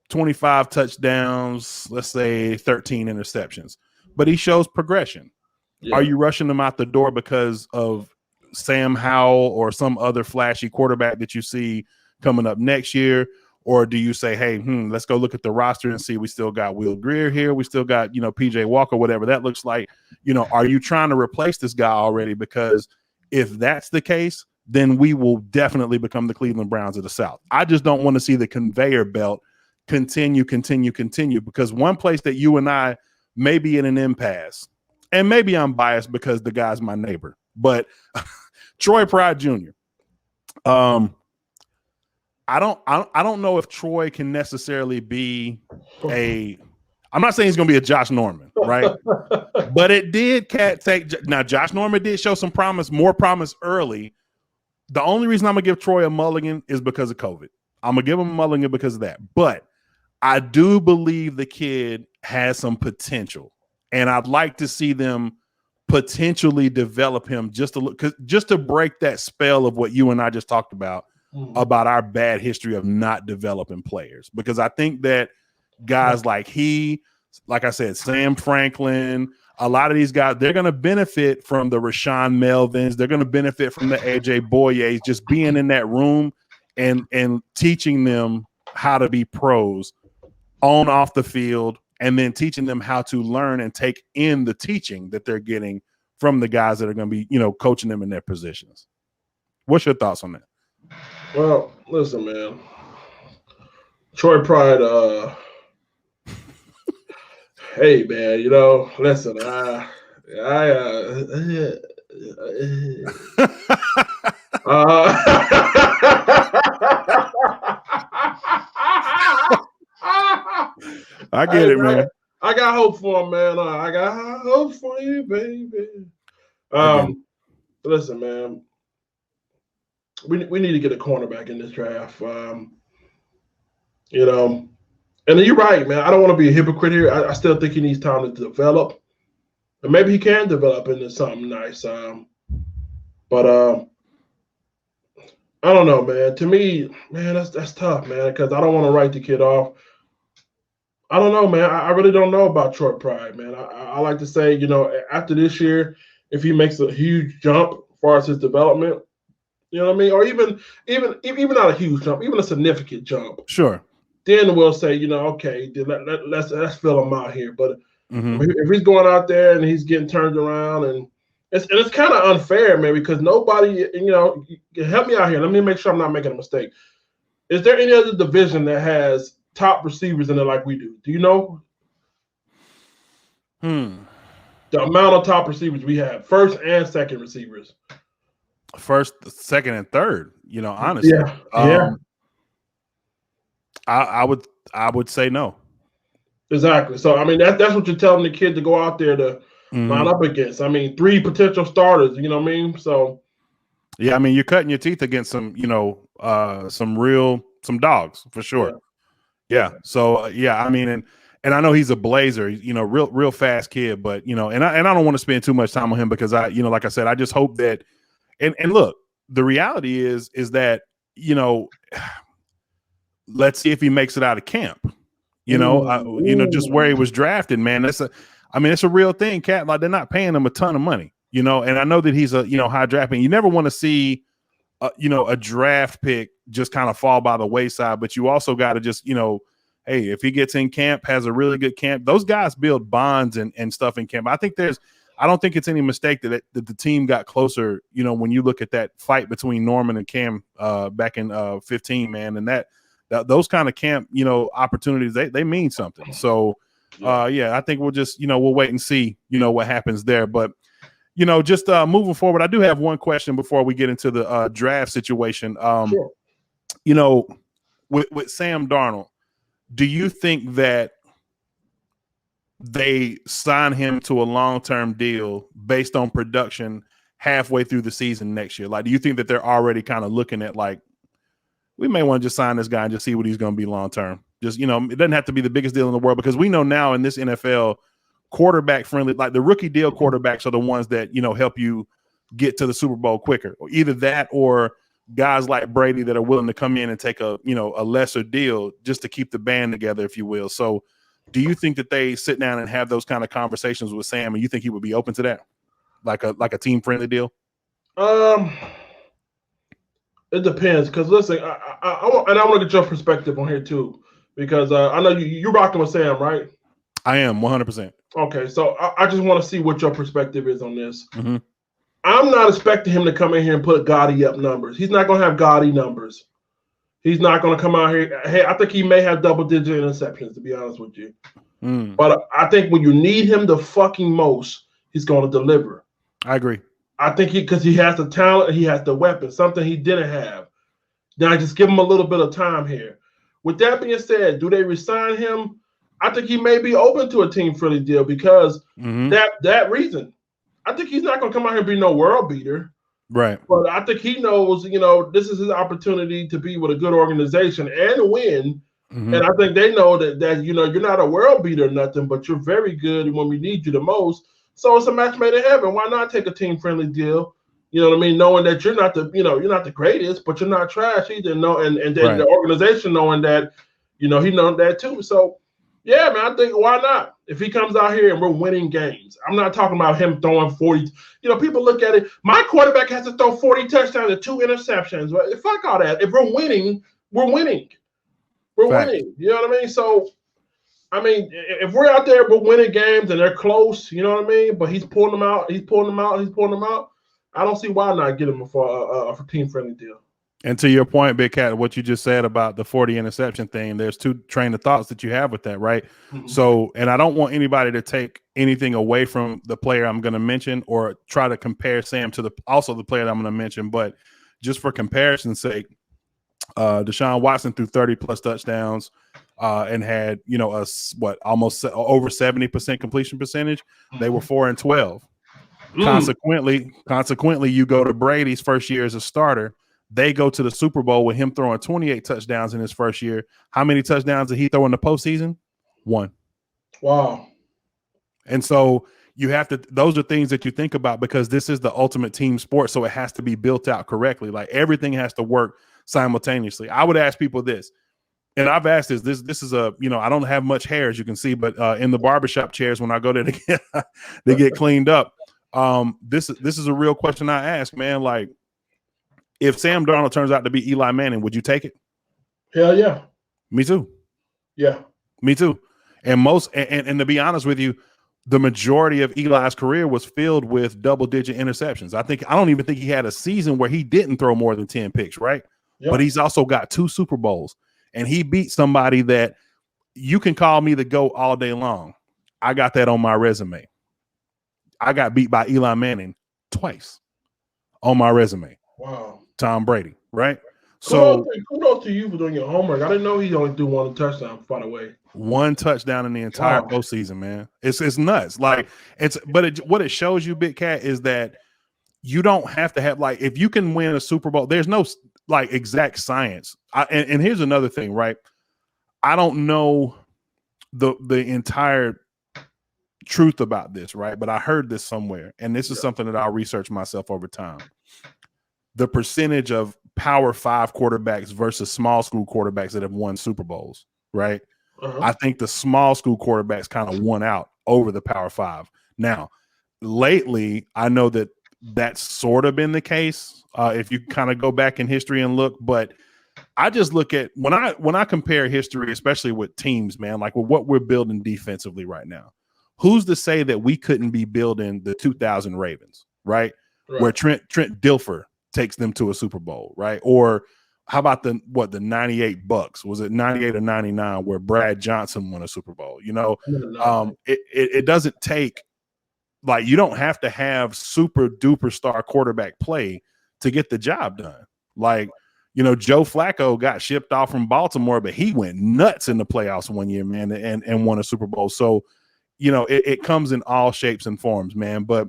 25 touchdowns, let's say 13 interceptions, but he shows progression. Yeah. Are you rushing him out the door because of Sam Howell or some other flashy quarterback that you see coming up next year? Or do you say, hey, let's go look at the roster and see we still got Will Greer here. We still got, PJ Walker, whatever that looks like. Are you trying to replace this guy already? Because if that's the case, then we will definitely become the Cleveland Browns of the South. I just don't want to see the conveyor belt continue, because one place that you and I may be in an impasse, and maybe I'm biased because the guy's my neighbor, but Troy Pride Jr. I don't know if Troy can necessarily be I'm not saying he's going to be a Josh Norman, right? But it did now Josh Norman did show some more promise early. The only reason I'm going to give Troy a mulligan is because of COVID. I'm going to give him a mulligan because of that. But I do believe the kid has some potential, and I'd like to see them potentially develop him just to break that spell of what you and I just talked about our bad history of not developing players. Because I think that guys like I said, Sam Franklin, a lot of these guys, they're going to benefit from the Rashawn Melvins. They're going to benefit from the AJ Boyes, just being in that room and teaching them how to be pros on off the field, and then teaching them how to learn and take in the teaching that they're getting from the guys that are going to be, coaching them in their positions. What's your thoughts on that? Well, listen, man. Troy Pride, hey, man, listen, I get it, man. I got hope for him, man. I got hope for you, baby. Listen, man. We need to get a cornerback in this draft. And you're right, man. I don't want to be a hypocrite here. I still think he needs time to develop, and maybe he can develop into something nice. But I don't know, man. To me, man, that's tough, man, because I don't want to write the kid off. I don't know, man. I really don't know about Troy Pride, man. I like to say, after this year, if he makes a huge jump as far as his development, you know what I mean? Or even not a huge jump, even a significant jump. Sure. Then we'll say, okay, let's fill him out here. But if he's going out there and he's getting turned around and It's kind of unfair, man, because nobody, help me out here. Let me make sure I'm not making a mistake. Is there any other division that has top receivers in it like we do? Do you know? The amount of top receivers we have, first and second receivers. First, second, and third. Honestly, yeah. I would say no. Exactly. So I mean, that's what you're telling the kid to go out there to line up against. I mean, 3 potential starters. You know what I mean? So yeah, I mean, you're cutting your teeth against some, some dogs for sure. Yeah. So yeah, I mean, and I know he's a blazer, real fast kid, but and I don't want to spend too much time on him because like I said, I just hope that. And look, the reality is that let's see if he makes it out of camp. Just where he was drafted, man. It's a real thing, Katt. Like, they're not paying him a ton of money, and I know that he's a high draft pick. You never want to see a draft pick just kind of fall by the wayside, but you also got to just hey, if he gets in camp, has a really good camp, those guys build bonds and stuff in camp. I don't think it's any mistake that the team got closer, when you look at that fight between Norman and Cam back in 15, man, and that those kind of camp, opportunities, they mean something. So, I think we'll just, we'll wait and see, what happens there. But, just moving forward, I do have one question before we get into the draft situation. Sure. With Sam Darnold, do you think that they sign him to a long-term deal based on production halfway through the season next year? Like, do you think that they're already kind of looking at, like, we may want to just sign this guy and just see what he's going to be long-term? Just, it doesn't have to be the biggest deal in the world, because we know now in this NFL, quarterback friendly, like the rookie deal quarterbacks are the ones that, help you get to the Super Bowl quicker. Or either that, or guys like Brady that are willing to come in and take a lesser deal just to keep the band together, if you will. So do you think that they sit down and have those kind of conversations with Sam, and you think he would be open to that? Like a team friendly deal? It depends, because listen, I want to get your perspective on here too, because I know you're rocking with Sam, right? I am 100%. Okay, so I just want to see what your perspective is on this. Mm-hmm. I'm not expecting him to come in here and put gaudy up numbers. He's not going to have gaudy numbers. He's not going to come out here. Hey, I think he may have double-digit interceptions, to be honest with you. But I think when you need him the fucking most, he's going to deliver. I agree. I think because he has the talent, he has the weapon, something he didn't have. Now just give him a little bit of time here. With that being said, do they resign him? I think he may be open to a team-friendly deal because that reason. I think he's not going to come out here and be no world beater. Right. But I think he knows, this is his opportunity to be with a good organization and win. And I think they know that you're not a world beater or nothing, but you're very good when we need you the most. So it's a match made in heaven. Why not take a team-friendly deal? You know what I mean? Knowing that you're not the greatest, but you're not trash either. And then the organization knowing that, he knows that too. So yeah, man, I think why not? If he comes out here and we're winning games, I'm not talking about him throwing 40. People look at it. My quarterback has to throw 40 touchdowns and 2 interceptions. Well, fuck all that. If we're winning, we're winning. We're winning. You know what I mean? So, I mean, if we're out there, we're winning games and they're close. You know what I mean? But he's pulling them out. He's pulling them out. I don't see why not get him for a team-friendly deal. And to your point, Big Katt, what you just said about the 40 interception thing, there's 2 train of thoughts that you have with that, right? So, and I don't want anybody to take anything away from the player I'm going to mention or try to compare Sam to the player that I'm going to mention, but just for comparison's sake, Deshaun Watson threw 30+ touchdowns and had, almost over 70% completion percentage. They were 4-12. Consequently, you go to Brady's first year as a starter. They go to the Super Bowl with him throwing 28 touchdowns in his first year. How many touchdowns did he throw in the postseason? 1. Wow. And so you have to, those are things that you think about because this is the ultimate team sport. So it has to be built out correctly. Like everything has to work simultaneously. I would ask people this, and I've asked this is a, I don't have much hair as you can see, but in the barbershop chairs, when I go there to get cleaned up, this is a real question I ask, man. Like, if Sam Darnold turns out to be Eli Manning, would you take it? Hell yeah. Me too. Yeah. Me too. And and to be honest with you, the majority of Eli's career was filled with double-digit interceptions. I don't even think he had a season where he didn't throw more than 10 picks, right? Yep. But he's also got 2 Super Bowls, and he beat somebody that you can call me the GOAT all day long. I got that on my resume. I got beat by Eli Manning twice on my resume. Wow. Tom Brady, right? Kudos to you for doing your homework. I didn't know he only threw 1 touchdown, by the way. 1 touchdown in the entire postseason, man. It's nuts. Like what it shows you, Big Katt, is that you don't have to have, like, if you can win a Super Bowl, there's no like exact science. And here's another thing, right? I don't know the entire truth about this, right? But I heard this somewhere, and this is something that I'll research myself over time. The percentage of Power 5 quarterbacks versus small school quarterbacks that have won Super Bowls, right? I think the small school quarterbacks kind of won out over the Power 5. Now, lately, I know that that's sort of been the case if you kind of go back in history and look. But I just look at when I compare history, especially with teams, man, like with what we're building defensively right now. Who's to say that we couldn't be building the 2000 Ravens, right? Where Trent Dilfer takes them to a Super Bowl, right? Or how about the 98 Bucks? Was it 98 or 99 where Brad Johnson won a Super Bowl? You know, it doesn't take, like, you don't have to have super duper star quarterback play to get the job done. Like, you know, Joe Flacco got shipped off from Baltimore, but he went nuts in the playoffs one year, man, and won a Super Bowl. So, you know, it comes in all shapes and forms, man. But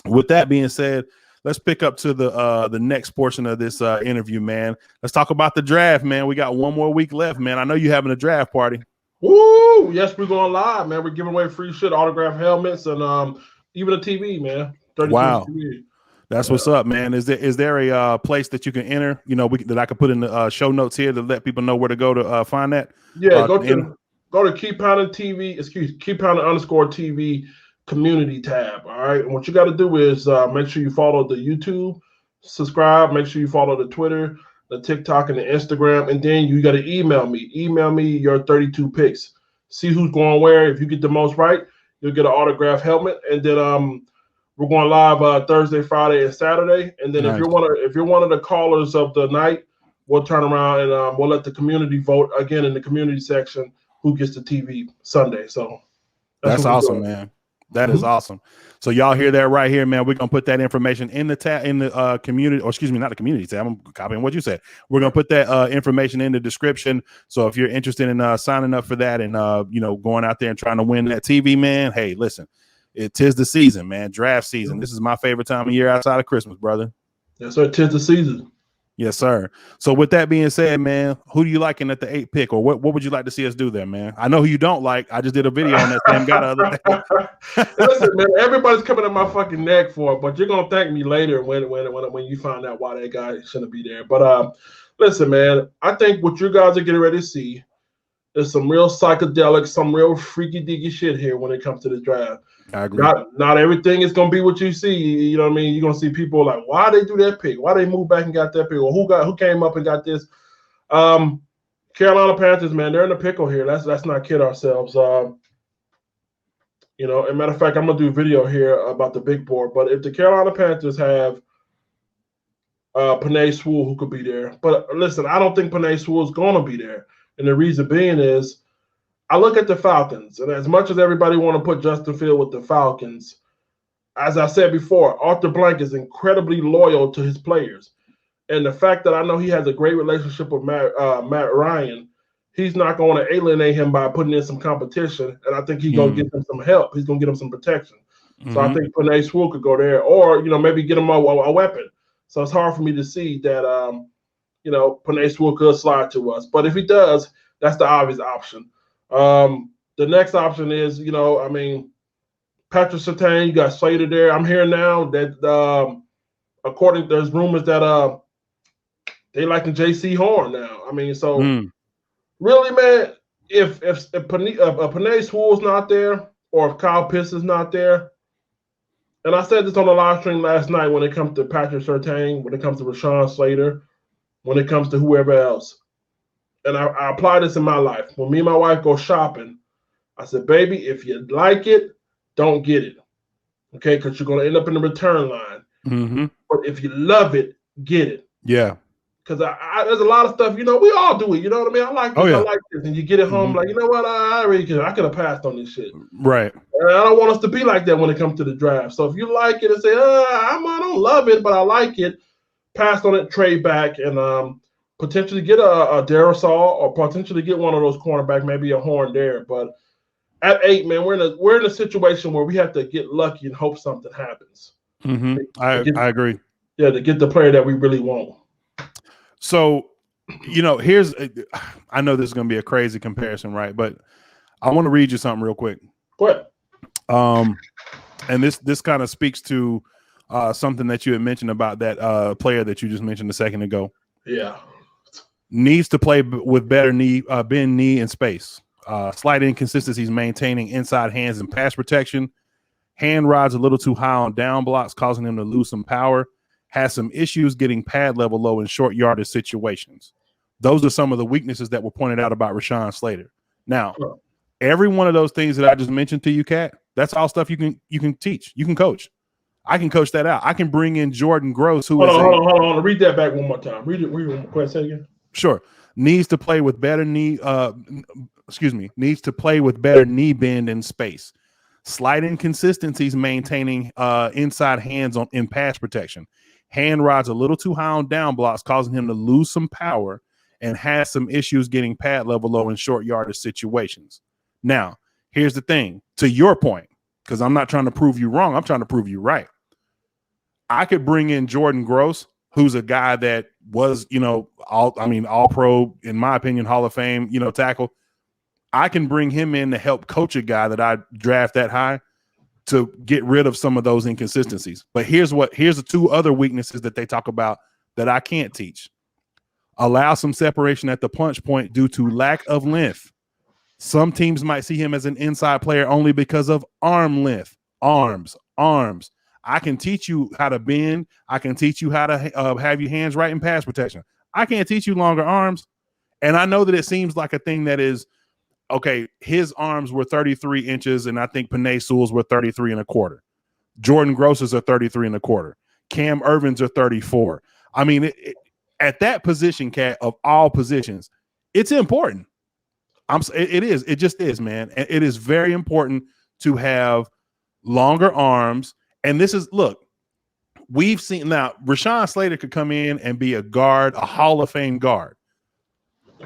with that being said, let's pick up to the next portion of this interview, man. Let's talk about the draft, man. We got 1 more week left, man. I know you're having a draft party. Woo! Yes, we're going live, man. We're giving away free shit, autograph helmets, and even a TV, man. Wow. TV. That's what's up, man. Is there a place that you can enter, you know, that I could put in the show notes here to let people know where to go to find that? Yeah, go to Keep Pounding TV, Keep Pounding _TV community tab. All right. And what you got to do is make sure you follow the YouTube, subscribe, make sure you follow the Twitter, the TikTok, and the Instagram. And then you got to email me. Email me your 32 picks. See who's going where. If you get the most right, you'll get an autograph helmet. And then we're going live Thursday, Friday, and Saturday. And then if you're one of the callers of the night, we'll turn around and we'll let the community vote again in the community section who gets the TV Sunday. So that's awesome, man. That is awesome. So y'all hear that right here, man. We're gonna put that information in the tab, in the community, or excuse me, not the community tab. I'm copying what you said. We're gonna put that information in the description. So if you're interested in signing up for that and you know, going out there and trying to win that TV, man, hey, listen, it is the season, man. Draft season. This is my favorite time of year outside of Christmas, brother. Yes, sir. 'Tis the season. Yes, sir. So with that being said, man, who do you liking at the 8th pick, or what would you like to see us do there, man? I know who you don't like. I just did a video on that Sam got other day. Listen, man, everybody's coming at my fucking neck for it, but you're gonna thank me later when you find out why that guy shouldn't be there. But listen, man, I think what you guys are getting ready to see is some real psychedelic, some real freaky deaky shit here when it comes to the draft. I agree. Not everything is gonna be what you see. You know what I mean? You're gonna see people like, why they do that pick? Why they move back and got that pick? Or who came up and got this? Carolina Panthers, man, they're in a pickle here. Let's not kid ourselves. You know, as a matter of fact, I'm gonna do a video here about the big board. But if the Carolina Panthers have Penei Sewell, who could be there, but listen, I don't think Penei Sewell is gonna be there, and the reason being is, I look at the Falcons, and as much as everybody want to put Justin Field with the Falcons, as I said before, Arthur Blank is incredibly loyal to his players. And the fact that I know he has a great relationship with Matt Ryan, he's not going to alienate him by putting in some competition. And I think he's going to get him some help. He's going to get him some protection. So I think Penei Sewell could go there, or, you know, maybe get him a weapon. So it's hard for me to see that, you know, Penei Sewell could slide to us. But if he does, that's the obvious option. The next option is, you know, I mean, Patrick Surtain, you got Slater there. I'm hearing now that according, there's rumors that they like the J.C. Horn now. I mean, so really, man, if Penei Sewell's not there, or if Kyle Pitts is not there, and I said this on the live stream last night when it comes to Patrick Surtain, when it comes to Rashawn Slater, when it comes to whoever else. And I apply this in my life. When me and my wife go shopping, I said, baby, if you like it, don't get it. Okay, because you're going to end up in the return line. Mm-hmm. But if you love it, get it. Yeah. Because there's a lot of stuff, we all do it. You know what I mean? I like this. I like this. And you get it home like, you know what? I could have passed on this shit. Right. And I don't want us to be like that when it comes to the draft. So if you like it and say, I don't love it, but I like it, pass on it, trade back, and potentially get a Darisaw or potentially get one of those cornerbacks, maybe a Horn there. But at 8, man, we're in a situation where we have to get lucky and hope something happens. Mm-hmm. I agree. Yeah, to get the player that we really want. So, I know this is going to be a crazy comparison, right? But I want to read you something real quick. Go ahead. And this kind of speaks to something that you had mentioned about that player that you just mentioned a second ago. Yeah. Needs to play with better bend knee in space. Slight inconsistencies maintaining inside hands and pass protection. Hand rods a little too high on down blocks, causing him to lose some power. Has some issues getting pad level low in short yardage situations. Those are some of the weaknesses that were pointed out about Rashawn Slater. Now, every one of those things that I just mentioned to you, Kat, that's all stuff you can teach. You can coach. I can coach that out. I can bring in Jordan Gross, who hold on. Read that back one more time. Read it. Read it. Say it again. Sure. Needs to play with better knee. Needs to play with better knee bend in space. Slight inconsistencies maintaining inside hands in pass protection. Hand rods a little too high on down blocks, causing him to lose some power, and has some issues getting pad level low in short yardage situations. Now, here's the thing. To your point, because I'm not trying to prove you wrong, I'm trying to prove you right. I could bring in Jordan Gross, who's a guy that was, all pro, in my opinion, Hall of Fame, tackle. I can bring him in to help coach a guy that I draft that high to get rid of some of those inconsistencies. But here's the two other weaknesses that they talk about that I can't teach. Allow some separation at the punch point due to lack of length. Some teams might see him as an inside player only because of arm length, arms. I can teach you how to bend. I can teach you how to have your hands right in pass protection. I can't teach you longer arms. And I know that it seems like a thing that is, okay, his arms were 33 inches, and I think Penei Sewell's were 33 and a quarter. Jordan Gross's are 33 and a quarter. Cam Irvin's are 34. I mean, at that position, Kat, of all positions, it's important. It is. It just is, man. It is very important to have longer arms. And this is, look, we've seen now, Rashawn Slater could come in and be a guard, a Hall of Fame guard.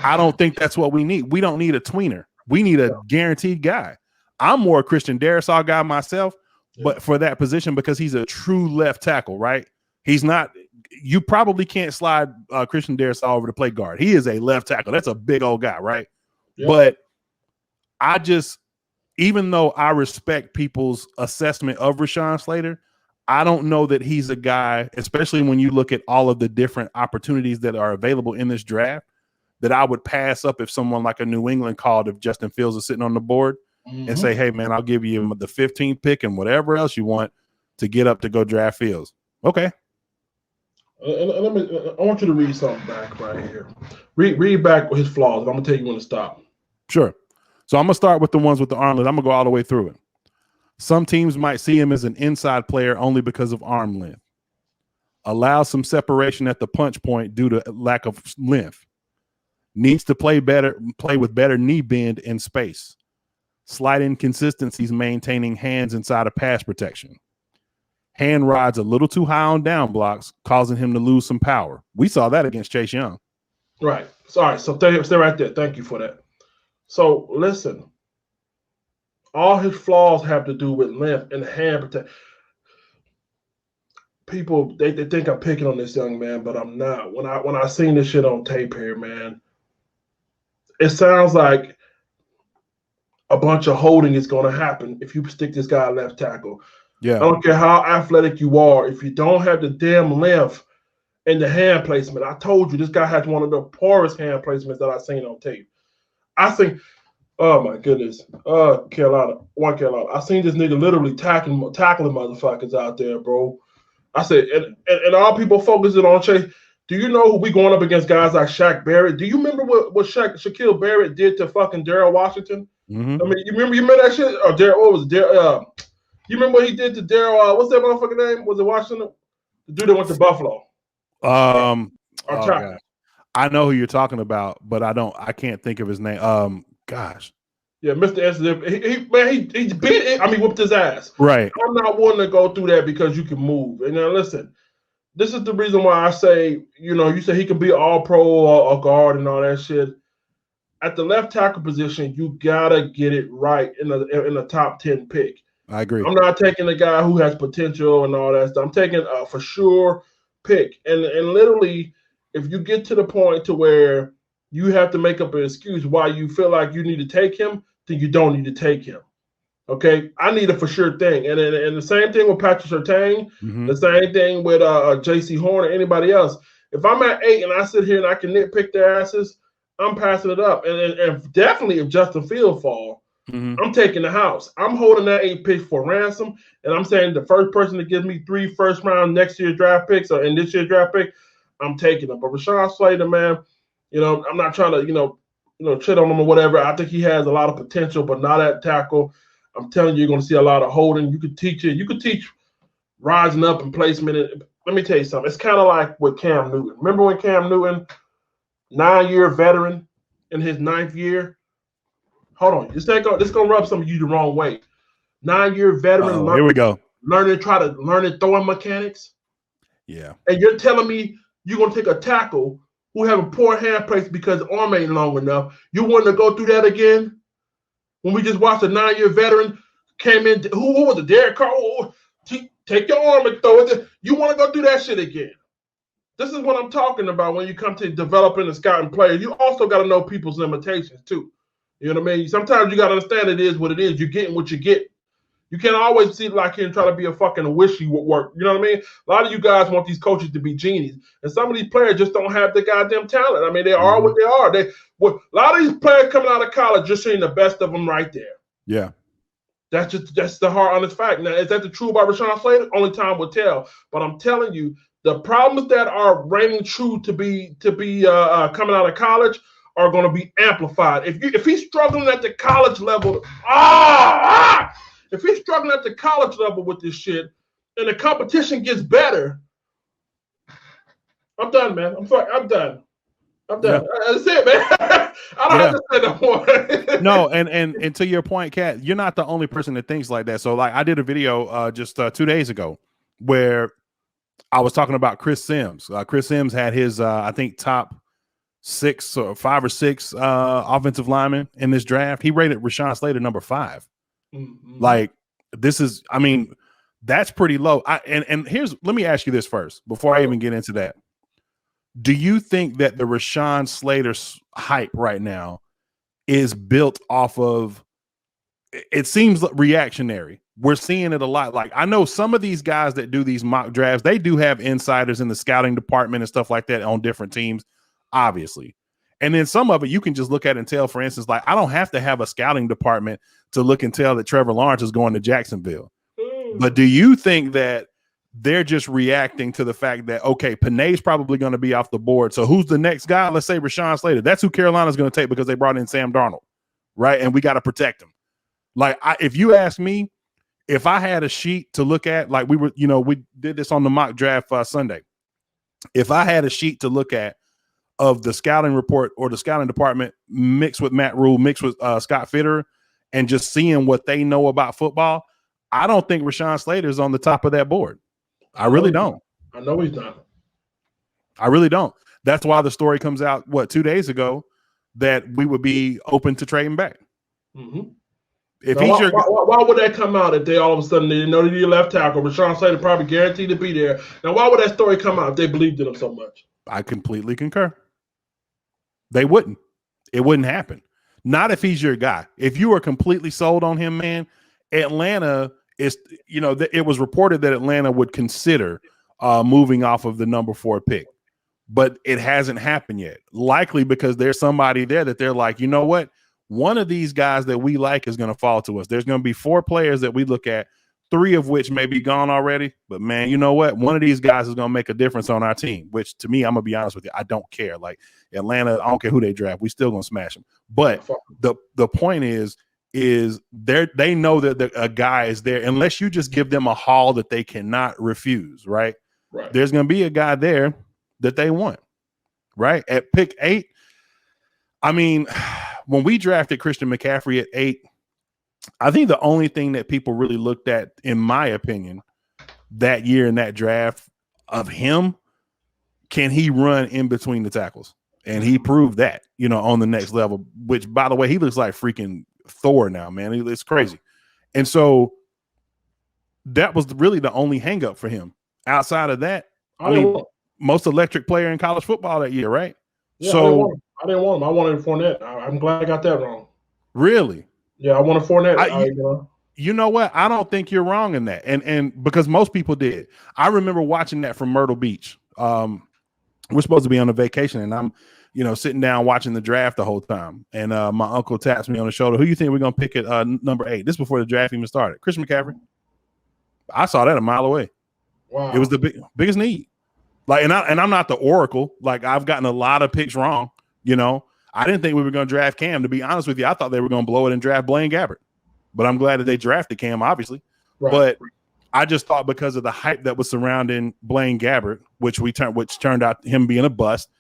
I don't think that's what we need. We don't need a tweener. We need a guaranteed guy. I'm more a Christian Darisaw guy myself, but for that position, because he's a true left tackle, right? He's not, you probably can't slide Christian Darisaw over to play guard. He is a left tackle. That's a big old guy, right? Yeah. But even though I respect people's assessment of Rashawn Slater, I don't know that he's a guy, especially when you look at all of the different opportunities that are available in this draft, that I would pass up if someone like a New England called, if Justin Fields is sitting on the board and say, hey, man, I'll give you the 15th pick and whatever else you want to get up to go draft Fields. Okay. I want you to read something back right here. Read back his flaws, and I'm going to tell you when to stop. Sure. So I'm going to start with the ones with the arm length. I'm going to go all the way through it. Some teams might see him as an inside player only because of arm length. Allow some separation at the punch point due to lack of length. Needs to play with better knee bend in space. Slight inconsistencies maintaining hands inside of pass protection. Hand rods a little too high on down blocks, causing him to lose some power. We saw that against Chase Young. Right. Sorry. So stay right there. Thank you for that. So listen, all his flaws have to do with length and hand protection. People, they think I'm picking on this young man, but I'm not. When I seen this shit on tape here, man, it sounds like a bunch of holding is going to happen if you stick this guy left tackle. Yeah. I don't care how athletic you are. If you don't have the damn length and the hand placement, I told you this guy has one of the poorest hand placements that I've seen on tape. I think, oh my goodness, Carolina. I seen this nigga literally tackling motherfuckers out there, bro. I said, and all people focusing on Chase. Do you know who we going up against guys like Shaq Barrett? Do you remember what Shaquille Barrett did to fucking Darrell Washington? Mm-hmm. I mean, you remember that shit? Or what was it? You remember what he did to Daryl? What's that motherfucker name? Was it Washington? The dude that went to Buffalo. Oh Chapter. God. I know who you're talking about, but I can't think of his name. Gosh. Yeah, Mr. S. He beat it. I mean, whooped his ass. Right. I'm not willing to go through that because you can move. And now listen, this is the reason why I say, you say he can be all pro or guard and all that shit. At the left tackle position, you gotta get it right in the top 10 pick. I agree. I'm not taking a guy who has potential and all that stuff. I'm taking a for sure pick. And literally, if you get to the point to where you have to make up an excuse why you feel like you need to take him, then you don't need to take him. Okay, I need a for sure thing, and the same thing with Patrick Surtain, the same thing with J.C. Horn or anybody else. If I'm at 8 and I sit here and I can nitpick their asses, I'm passing it up. And definitely if Justin Fields fall, I'm taking the house. I'm holding that 8 pick for ransom, and I'm saying the first person to give me 3 first round next year's draft picks or in this year's draft pick, I'm taking them. But Rashawn Slater, man, I'm not trying to shit on him or whatever. I think he has a lot of potential, but not at tackle. I'm telling you, you're going to see a lot of holding. You could teach it. You could teach rising up and placement. Let me tell you something. It's kind of like with Cam Newton. Remember when Cam Newton, 9-year veteran in his 9th year? Hold on. This going to rub some of you the wrong way. 9-year veteran. Here we go. Learning throwing mechanics. Yeah. And you're telling me you're going to take a tackle who have a poor hand place because the arm ain't long enough. You want to go through that again? When we just watched a 9-year veteran came in, who was it? Derek Carr? Take your arm and throw it. You want to go through that shit again? This is what I'm talking about when you come to developing and scouting players. You also got to know people's limitations too. You know what I mean? Sometimes you got to understand it is what it is. You're getting what you get. You can't always see like here and try to be a fucking wishy work. You know what I mean? A lot of you guys want these coaches to be genies, and some of these players just don't have the goddamn talent. I mean, they are what they are. A lot of these players coming out of college, just seeing the best of them right there. Yeah, that's the hard honest fact. Now, is that the truth about Rashawn Slater? Only time will tell. But I'm telling you, the problems that are reigning true to be coming out of college are going to be amplified. If he's struggling at the college level, if he's struggling at the college level with this shit and the competition gets better, I'm done, man. I'm sorry. I'm done. Yeah. That's it, man. I don't have to say no more. No, and to your point, Katt, you're not the only person that thinks like that. So, like, I did a video just 2 days ago where I was talking about Chris Sims. Chris Sims had his, I think, top 6 or 5 or 6 offensive linemen in this draft. He rated Rashawn Slater number 5. Like, this is, I mean, that's pretty low. And let me ask you this first before I even get into that. Do you think that the Rashawn Slater hype right now is built off of, it seems reactionary. We're seeing it a lot. Like, I know some of these guys that do these mock drafts, they do have insiders in the scouting department and stuff like that on different teams, obviously. And then some of it you can just look at and tell, for instance, like, I don't have to have a scouting department to look and tell that Trevor Lawrence is going to Jacksonville. But do you think that they're just reacting to the fact that, okay, Panay's probably going to be off the board. So who's the next guy? Let's say Rashawn Slater. That's who Carolina's going to take because they brought in Sam Darnold, right? And we got to protect him. Like, if you ask me, if I had a sheet to look at, like we did this on the mock draft Sunday. If I had a sheet to look at of the scouting report or the scouting department mixed with Matt Rule, mixed with Scott Fitterer, and just seeing what they know about football, I don't think Rashawn Slater is on the top of that board. I really don't. I know he's not. I really don't. That's why the story comes out, 2 days ago, that we would be open to trading back. If now, why would that come out if they all of a sudden they know they need a left tackle? Rashawn Slater probably guaranteed to be there. Now, why would that story come out if they believed in him so much? I completely concur. They wouldn't. It wouldn't happen. Not if he's your guy. If you are completely sold on him, man, Atlanta is, it was reported that Atlanta would consider moving off of the number 4 pick, but it hasn't happened yet. Likely because there's somebody there that they're like, you know what? One of these guys that we like is going to fall to us. There's going to be 4 players that we look at, 3 of which may be gone already. But, man, you know what? One of these guys is going to make a difference on our team, which to me, I'm going to be honest with you, I don't care. Like, Atlanta, I don't care who they draft. We still going to smash them. But the point is, is they know that a guy is there unless you just give them a haul that they cannot refuse, right? Right. There's going to be a guy there that they want, right? At pick 8, I mean, when we drafted Christian McCaffrey at 8, I think the only thing that people really looked at, in my opinion, that year in that draft of him, can he run in between the tackles? And he proved that, on the next level, which, by the way, he looks like freaking Thor now, man. It's crazy. And so that was really the only hang up for him. Outside of that, I mean, most electric player in college football that year, right? Yeah, so I didn't want him. I wanted Fournette. I'm glad I got that wrong. Really? Yeah, I wanted Fournette. You know what? I don't think you're wrong in that. And because most people did. I remember watching that from Myrtle Beach. We're supposed to be on a vacation, and I'm, sitting down watching the draft the whole time. And my uncle taps me on the shoulder. Who you think we're going to pick at number 8? This is before the draft even started. Christian McCaffrey. I saw that a mile away. Wow. It was the biggest need. Like, and I'm not the oracle. Like, I've gotten a lot of picks wrong. I didn't think we were going to draft Cam. To be honest with you, I thought they were going to blow it and draft Blaine Gabbert. But I'm glad that they drafted Cam, obviously. Right. But I just thought because of the hype that was surrounding Blaine Gabbert, which turned out him being a bust,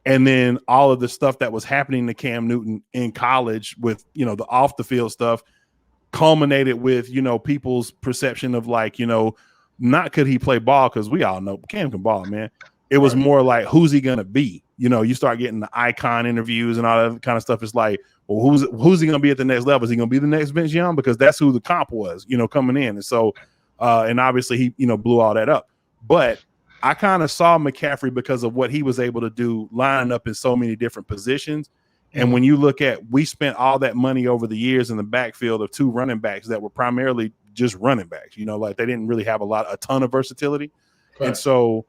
and then all of the stuff that was happening to Cam Newton in college with, the off the field stuff, culminated with, people's perception of like, not could he play ball, because we all know Cam can ball, man. It was more like, who's he gonna be? You start getting the icon interviews and all that kind of stuff. It's like, well, who's he gonna be at the next level? Is he gonna be the next Vince Young? Because that's who the comp was, coming in. And so, and obviously he, blew all that up. But I kind of saw McCaffrey because of what he was able to do, lining up in so many different positions. And when you look at, we spent all that money over the years in the backfield of 2 running backs that were primarily just running backs, like they didn't really have a ton of versatility. Right. And so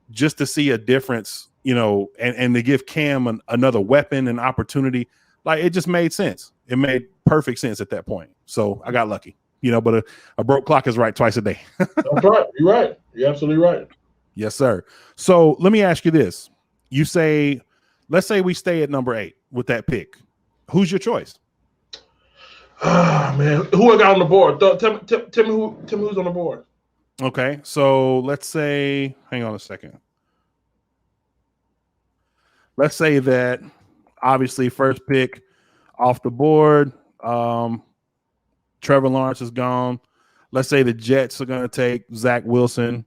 just to see a difference, and to give Cam another weapon and opportunity, like it just made sense. It made perfect sense at that point. So I got lucky, but a broke clock is right twice a day. That's right. You're right. You're absolutely right. Yes, sir. So let me ask you this. Let's say we stay at number 8 with that pick. Who's your choice? Ah, man. Who I got on the board? Tell me who's on the board. Okay. So let's say, hang on a second. Let's say that obviously first pick off the board, Trevor Lawrence is gone. Let's say the Jets are going to take Zach Wilson.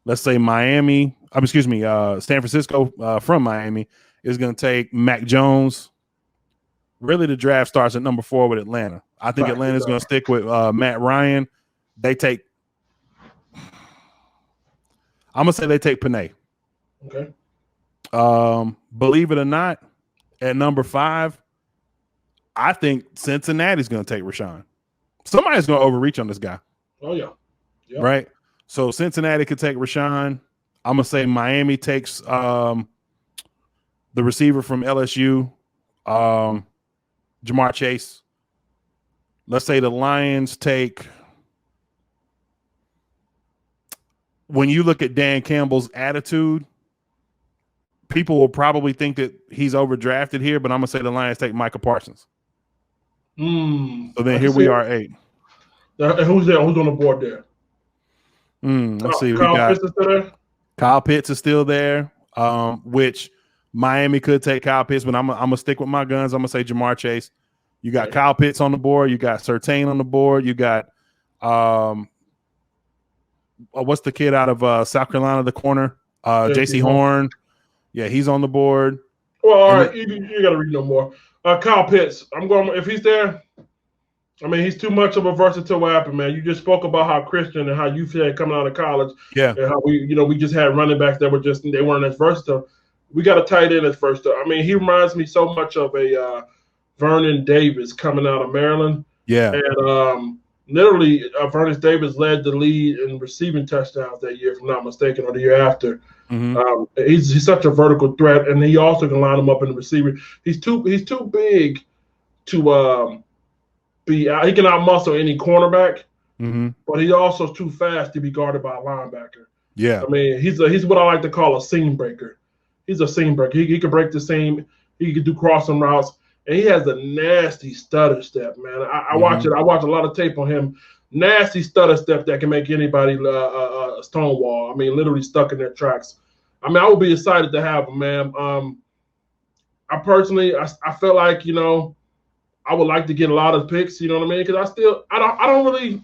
Let's say San Francisco from Miami is going to take Mac Jones. Really, the draft starts at number 4 with Atlanta. I think Atlanta's going to stick with Matt Ryan. I'm going to say they take Panay. Okay. Believe it or not, at number 5, I think Cincinnati's going to take Rashawn. Somebody's going to overreach on this guy. Oh, yeah. Yep. Right? So Cincinnati could take Rashawn. I'm going to say Miami takes the receiver from LSU, Jamar Chase. Let's say the Lions take, when you look at Dan Campbell's attitude, people will probably think that he's overdrafted here, but I'm going to say the Lions take Micah Parsons. So then here we are 8. And who's there? Who's on the board there? Let's see. Kyle Pitts is still there, which Miami could take Kyle Pitts, but I'm going to stick with my guns. I'm going to say Jamar Chase. You got Kyle Pitts on the board. You got Surtain on the board. You got what's the kid out of South Carolina, the corner? J.C. Horn. Yeah, he's on the board. Well, all right, you got to read no more. Kyle Pitts, I'm going. If he's there, I mean, he's too much of a versatile weapon, man. You just spoke about how Christian and how you said coming out of college, yeah, and how we just had running backs that they weren't as versatile. We got a tight end as versatile. I mean, he reminds me so much of a Vernon Davis coming out of Maryland. Yeah, and literally, Vernon Davis led the lead in receiving touchdowns that year, if I'm not mistaken, or the year after. Mm-hmm. He's such a vertical threat, and he also can line him up in the receiver. He's too big to he can outmuscle any cornerback, but he also is too fast to be guarded by a linebacker. Yeah, I mean, he's what I like to call a seam breaker. He's a seam breaker. He can break the seam. He can do crossing routes, and he has a nasty stutter step, man. I watch it. I watch a lot of tape on him. Nasty stutter step that can make anybody stonewall. I mean, literally stuck in their tracks. I mean, I would be excited to have him, man. I personally, I feel like, you know, I would like to get a lot of picks. You know what I mean? Because I don't really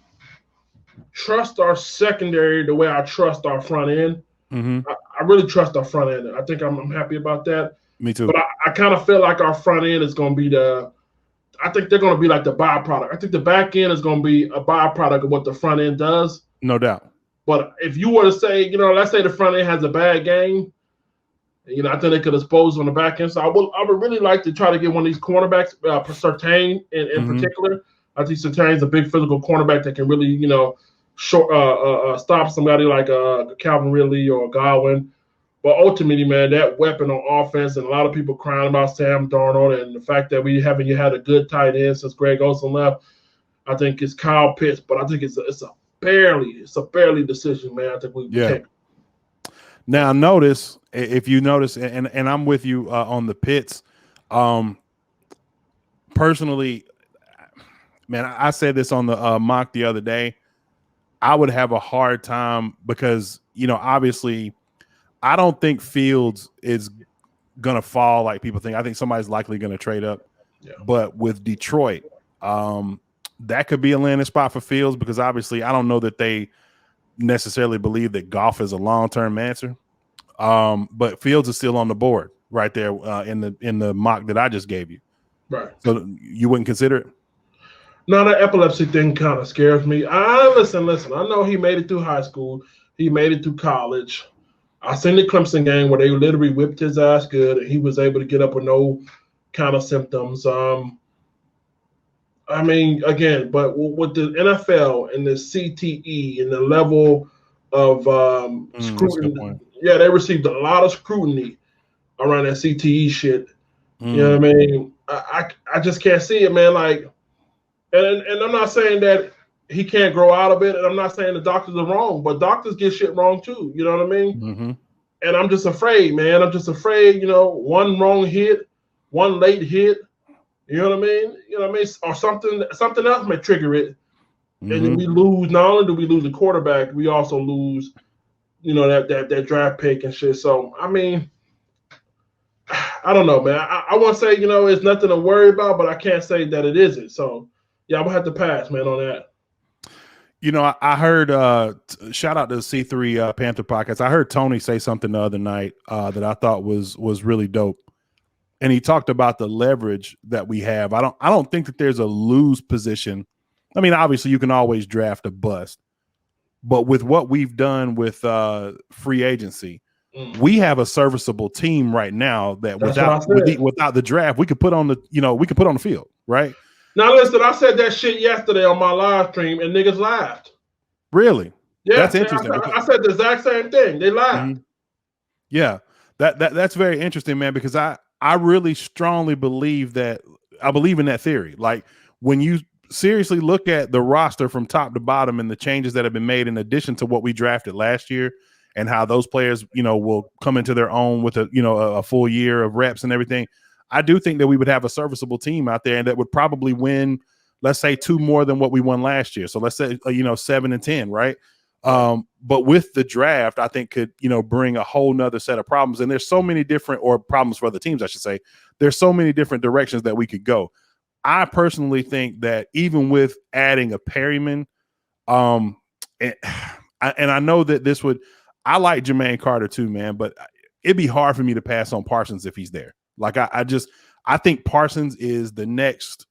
trust our secondary the way I trust our front end. I really trust our front end. I think I'm happy about that. Me too. But I kind of feel like our front end is going to be I think they're going to be like the byproduct. I think the back end is going to be a byproduct of what the front end does. No doubt. But if you were to say, you know, let's say the front end has a bad game, you know, I think they could expose on the back end. So I would really like to try to get one of these cornerbacks, Surtain in particular. I think Surtain's a big physical cornerback that can really, you know, stop somebody like Calvin Ridley or Godwin. But ultimately, man, that weapon on offense, and a lot of people crying about Sam Darnold and the fact that we haven't had a good tight end since Greg Olsen left. I think it's Kyle Pitts, but I think it's a barely decision, man. I think we can't. Now, notice, if you notice, and I'm with you on the Pitts. Personally, man, I said this on the mock the other day. I would have a hard time because, you know, obviously, I don't think Fields is going to fall like people think. I think somebody's likely going to trade up. Yeah. But with Detroit, that could be a landing spot for Fields because obviously I don't know that they necessarily believe that Goff is a long-term answer. But Fields is still on the board right there in the mock that I just gave you. Right. So you wouldn't consider it? No, that epilepsy thing kind of scares me. Listen. I know he made it through high school. He made it through college. I seen the Clemson game where they literally whipped his ass good, and he was able to get up with no kind of symptoms. I mean, again, but with the NFL and the CTE and the level of scrutiny, they received a lot of scrutiny around that CTE shit. You know what I mean? I just can't see it, man. Like, and I'm not saying that he can't grow out of it, and I'm not saying the doctors are wrong, but doctors get shit wrong too. You know what I mean? And I'm just afraid, man. I'm just afraid, you know, one wrong hit, one late hit, you know what I mean? You know what I mean? Or something else may trigger it. And then we lose. Not only do we lose the quarterback, we also lose, you know, that draft pick and shit. So I mean, I don't know, man. I want to say, you know, it's nothing to worry about, but I can't say that it isn't. So yeah, I'm gonna have to pass, man, on that. You know, I heard shout out to the C3 Panther podcast. I heard Tony say something the other night that I thought was really dope. And he talked about the leverage that we have. I don't think that there's a lose position. I mean, obviously you can always draft a bust. But with what we've done with free agency, we have a serviceable team right now that without the draft, we could put on the field, right? Now listen, I said that shit yesterday on my live stream, and niggas laughed. Really? Yeah, that's interesting. I said the exact same thing. They laughed. Yeah, that's very interesting, man. Because I really strongly believe that. I believe in that theory. Like when you seriously look at the roster from top to bottom and the changes that have been made, in addition to what we drafted last year, and how those players, you know, will come into their own with a full year of reps and everything. I do think that we would have a serviceable team out there and that would probably win, let's say, 2 more than what we won last year. So let's say, 7 and 10, right? But with the draft, I think could, bring a whole nother set of problems. And there's so many different, or problems for other teams, I should say. There's so many different directions that we could go. I personally think that even with adding a Perryman, and I know that this would, I like Jermaine Carter too, man, but it'd be hard for me to pass on Parsons if he's there. Like I think Parsons is the next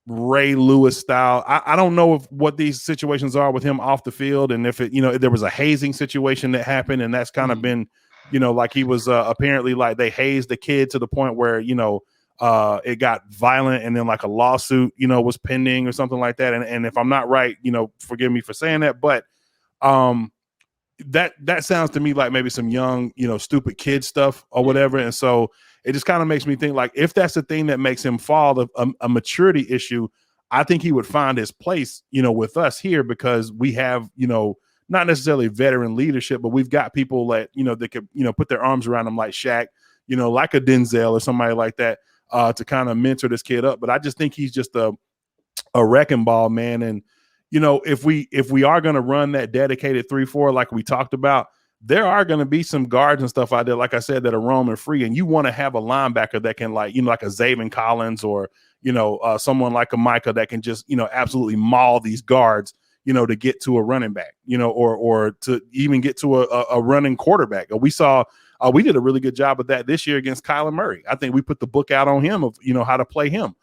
Ray Lewis style. I don't know what these situations are with him off the field, and if there was a hazing situation that happened, and that's kind of been, like he was apparently like they hazed the kid to the point where it got violent, and then like a lawsuit was pending or something like that. And if I'm not right, forgive me for saying that, but that sounds to me like maybe some young, stupid kid stuff or whatever. And so it just kind of makes me think, like, if that's the thing that makes him fall, a maturity issue, I think he would find his place, with us here, because we have, not necessarily veteran leadership, but we've got people that, that could, put their arms around him, like Shaq, like a Denzel or somebody like that. to kind of mentor this kid up. But I just think he's just a wrecking ball, man. And if we are going to run that dedicated 3-4 like we talked about, there are going to be some guards and stuff out there, like I said, that are roaming free, and you want to have a linebacker that can, like a Zaven Collins or someone like a Micah that can just absolutely maul these guards, to get to a running back, or to even get to a running quarterback. We did a really good job of that this year against Kyler Murray. I think we put the book out on him of how to play him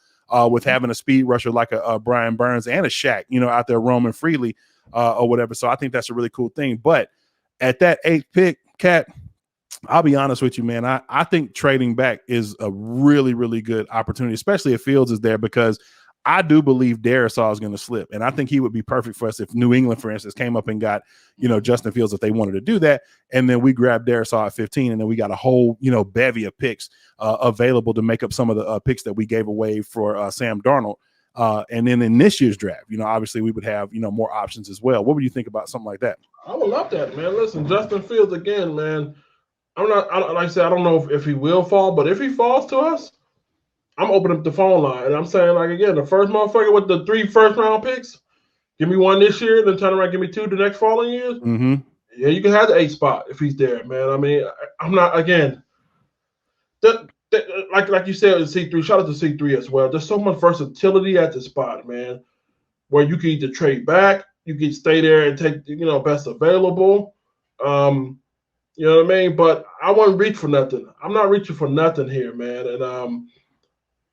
with having a speed rusher like a Brian Burns and a Shaq, out there roaming freely or whatever. So I think that's a really cool thing. But at that 8th pick, Cat, I'll be honest with you, man. I think trading back is a really, really good opportunity, especially if Fields is there, because I do believe Darisaw is going to slip. And I think he would be perfect for us if New England, for instance, came up and got, Justin Fields if they wanted to do that. And then we grabbed Darisaw at 15, and then we got a whole, bevy of picks available to make up some of the picks that we gave away for Sam Darnold. And then in this year's draft, obviously we would have, more options as well. What would you think about something like that? I would love that, man. Listen, Justin Fields again, man. Like I said, I don't know if he will fall, but if he falls to us, I'm opening up the phone line. And I'm saying, like, again, the first motherfucker with the 3 first-round picks, give me 1 this year, then turn around, give me 2 the next following years. Mm-hmm. Yeah, you can have the 8th spot if he's there, man. I mean, I'm not, again, like you said, C3, shout out to C3 as well. There's so much versatility at the spot, man, where you can either trade back, you can stay there and take, best available. You know what I mean? But I wouldn't reach for nothing. I'm not reaching for nothing here, man. And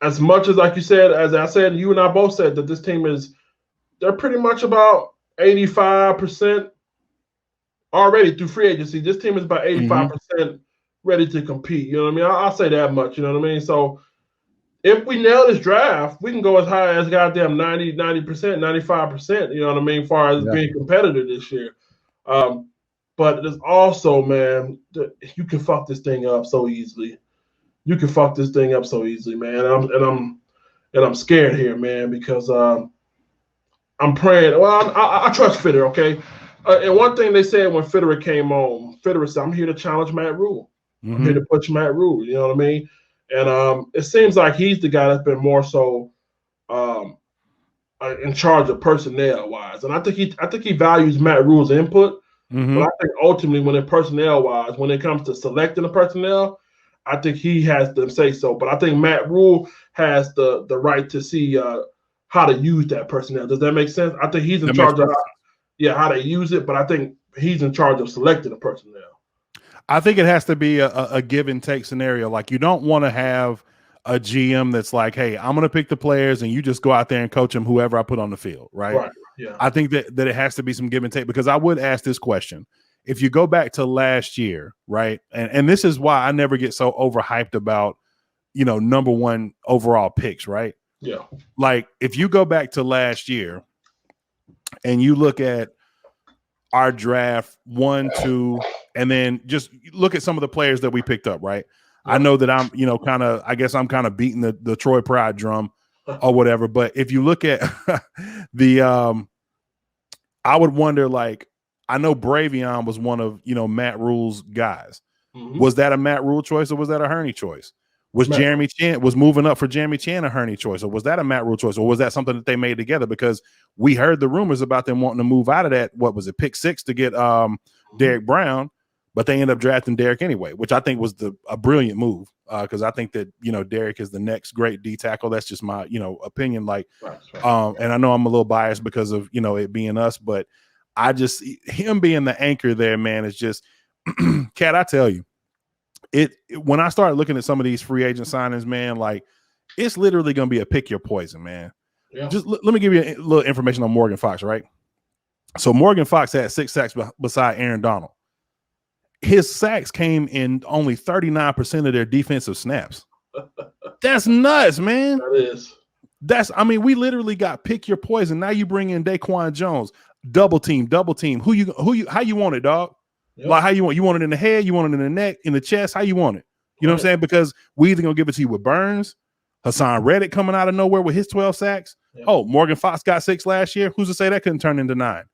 as much as, like you said, as I said, you and I both said that this team they're pretty much about 85% already through free agency. This team is about 85% ready to compete. You know what I mean? I'll say that much. You know what I mean? So if we nail this draft, we can go as high as goddamn 90%, 95%, you know what I mean, as far as being competitive this year. But there's also, man, you can fuck this thing up so easily. You can fuck this thing up so easily, man. I'm scared here, man, because I'm praying. Well, I trust Fitterer, okay? And one thing they said when Fitterer came on, Fitterer said, "I'm here to challenge Matt Rule. I'm here to push Matt Rule." You know what I mean? And it seems like he's the guy that's been more so in charge of personnel-wise. And I think he values Matt Rule's input. But I think ultimately, when it comes to selecting the personnel, I think he has to say so. But I think Matt Rule has the right to see how to use that personnel. Does that make sense? I think he's in charge of how they use it, but I think he's in charge of selecting the personnel. I think it has to be a give and take scenario. Like, you don't want to have a GM that's like, "Hey, I'm going to pick the players and you just go out there and coach them, whoever I put on the field." Right. Yeah. I think that it has to be some give and take, because I would ask this question. If you go back to last year, right? And this is why I never get so overhyped about, number 1 overall picks, right? Yeah. Like, if you go back to last year and you look at our draft 1, 2, and then just look at some of the players that we picked up, right? Yeah. I know that I'm, I'm kind of beating the Troy Pride drum or whatever. But if you look at I would wonder, like, I know Bravion was one of, Matt Rule's guys. Was that a Matt Rule choice, or was that a Hurney choice? Was Jeremy Chan moving up for Jeremy Chan a Hurney choice, or was that a Matt Rule choice, or was that something that they made together? Because we heard the rumors about them wanting to move out of that. What was it, pick 6 to get Derek Brown, but they ended up drafting Derek anyway, which I think was a brilliant move, because I think that Derek is the next great D tackle. That's just my opinion. Like, and I know I'm a little biased because of it being us, but I just, him being the anchor there, man, is just Cat. I tell you, when I started looking at some of these free agent signings, man, like, it's literally going to be a pick your poison, man. Yeah. Just let me give you a little information on Morgan Fox, right? So Morgan Fox had 6 sacks beside Aaron Donald. His sacks came in only 39% of their defensive snaps. That's nuts, man. That is. We literally got pick your poison. Now you bring in Daquan Jones. Double team. How you want it, dog? Yep. Like, how you want it in the head? You want it in the neck, in the chest? How you want it? You know what I'm saying? Because we either gonna give it to you with Burns, Hassan Reddick coming out of nowhere with his 12 sacks. Yep. Oh, Morgan Fox got 6 last year. Who's to say that couldn't turn into 9?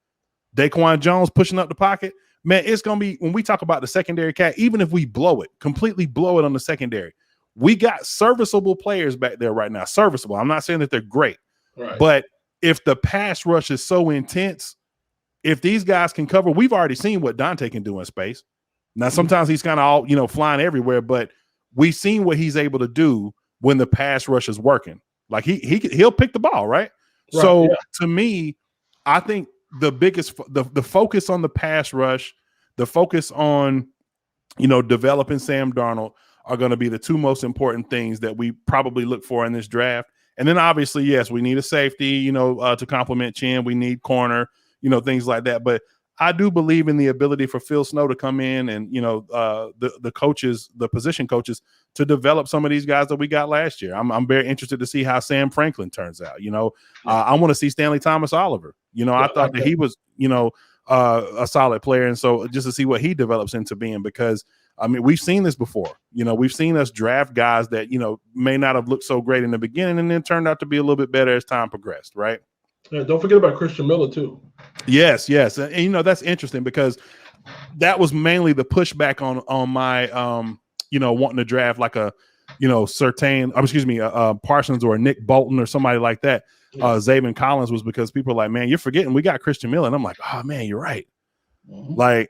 Daquan Jones pushing up the pocket. Man, it's gonna be, when we talk about the secondary, Cat, even if we completely blow it on the secondary, we got serviceable players back there right now. Serviceable. I'm not saying that they're great, but if the pass rush is so intense, if these guys can cover, we've already seen what Dante can do in space. Now, sometimes he's kind of all, flying everywhere, but we've seen what he's able to do when the pass rush is working. Like he'll pick the ball, right? So to me, I think the biggest, the focus on the pass rush, the focus on, developing Sam Darnold are going to be the two most important things that we probably look for in this draft. And then obviously, yes, we need a safety, to complement Chin. We need corner, things like that. But I do believe in the ability for Phil Snow to come in and, the coaches, the position coaches, to develop some of these guys that we got last year. I'm very interested to see how Sam Franklin turns out. I want to see Stanley Thomas Oliver. I thought that he was, a solid player. And so just to see what he develops into being, because I mean, we've seen this before. We've seen us draft guys that, may not have looked so great in the beginning and then turned out to be a little bit better as time progressed, right? Yeah, don't forget about Christian Miller, too. Yes. And that's interesting because that was mainly the pushback on my, wanting to draft like a, Parsons or a Nick Bolton or somebody like that. Zaven Collins was because people are like, man, you're forgetting we got Christian Miller. And I'm like, oh, man, you're right.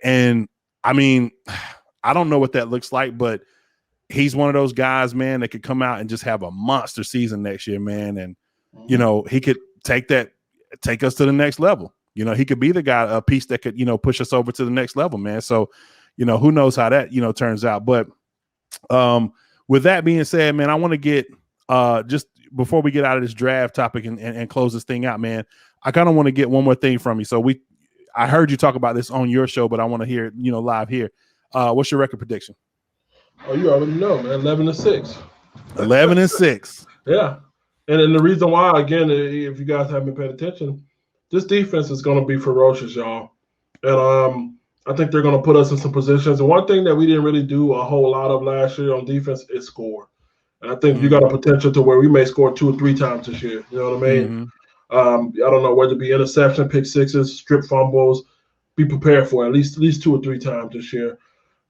And I mean, I don't know what that looks like, but he's one of those guys, man, that could come out and just have a monster season next year, man. And, he could take us to the next level. He could be the guy, a piece that could, push us over to the next level, man. So, who knows how that, turns out. But with that being said, man, I want to get just before we get out of this draft topic and close this thing out, man, I kind of want to get one more thing from you. So I heard you talk about this on your show, but I want to hear it, live here. What's your record prediction? Oh, you already know, man. 11-6. 11-6. Yeah. And the reason why, again, if you guys haven't paid attention, this defense is going to be ferocious, y'all. And I think they're going to put us in some positions. And one thing that we didn't really do a whole lot of last year on defense is score. And I think you got a potential to where we may score 2 or 3 times this year. You know what I mean? I don't know whether it be interception, pick sixes, strip fumbles. Be prepared for at least 2 or 3 times this year.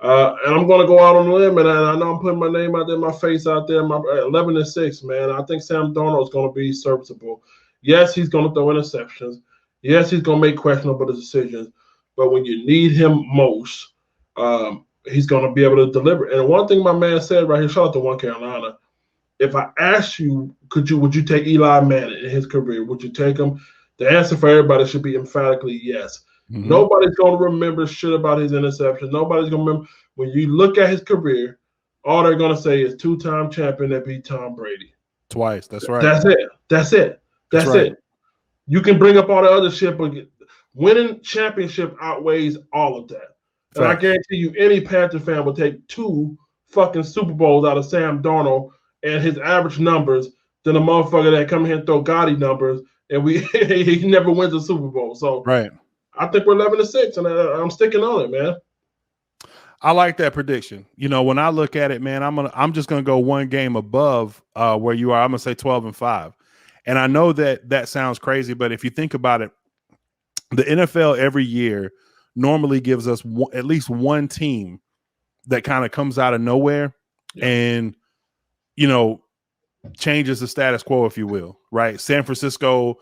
And I'm going to go out on a limb, and I know I'm putting my name out there, my face out there. My 11-6, man. I think Sam Darnold is going to be serviceable. Yes, he's going to throw interceptions. Yes, he's going to make questionable decisions. But when you need him most, he's going to be able to deliver. And one thing my man said right here, shout out to One Carolina. If I asked you, would you take Eli Manning in his career? Would you take him? The answer for everybody should be emphatically yes. Nobody's going to remember shit about his interception. Nobody's going to remember. When you look at his career, all they're going to say is 2-time champion that beat Tom Brady. Twice. That's right. That's it. You can bring up all the other shit, but winning championship outweighs all of that. And I guarantee you any Panther fan will take 2 fucking Super Bowls out of Sam Darnold and his average numbers than a motherfucker that come here and throw gaudy numbers and he never wins a Super Bowl. So I think we're 11-6, and I'm sticking on it, man. I like that prediction. When I look at it, man, I'm just gonna go one game above where you are. I'm gonna say 12-5, and I know that sounds crazy, but if you think about it, the NFL every year normally gives us at least one team that kind of comes out of nowhere and changes the status quo, if you will. Right? San Francisco.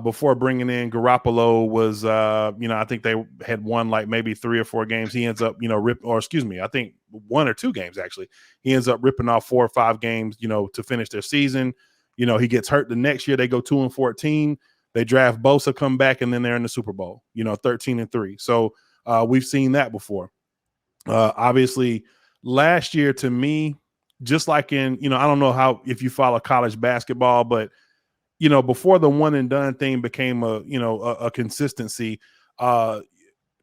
Before bringing in Garoppolo was, I think they had won like maybe 3 or 4 games. He ends up, I think 1 or 2 games actually. He ends up ripping off 4 or 5 games, to finish their season. He gets hurt the next year. They go 2-14. They draft Bosa, come back, and then they're in the Super Bowl. 13-3. So we've seen that before. Obviously, last year to me, just like in, I don't know how if you follow college basketball, but before the one and done thing became a consistency,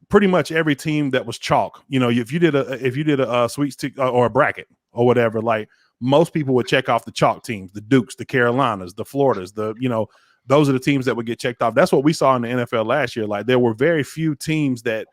pretty much every team that was chalk, if you did a sweet stick or a bracket or whatever, like most people would check off the chalk teams, the Dukes, the Carolinas, the Floridas, those are the teams that would get checked off. That's what we saw in the NFL last year. Like there were very few teams that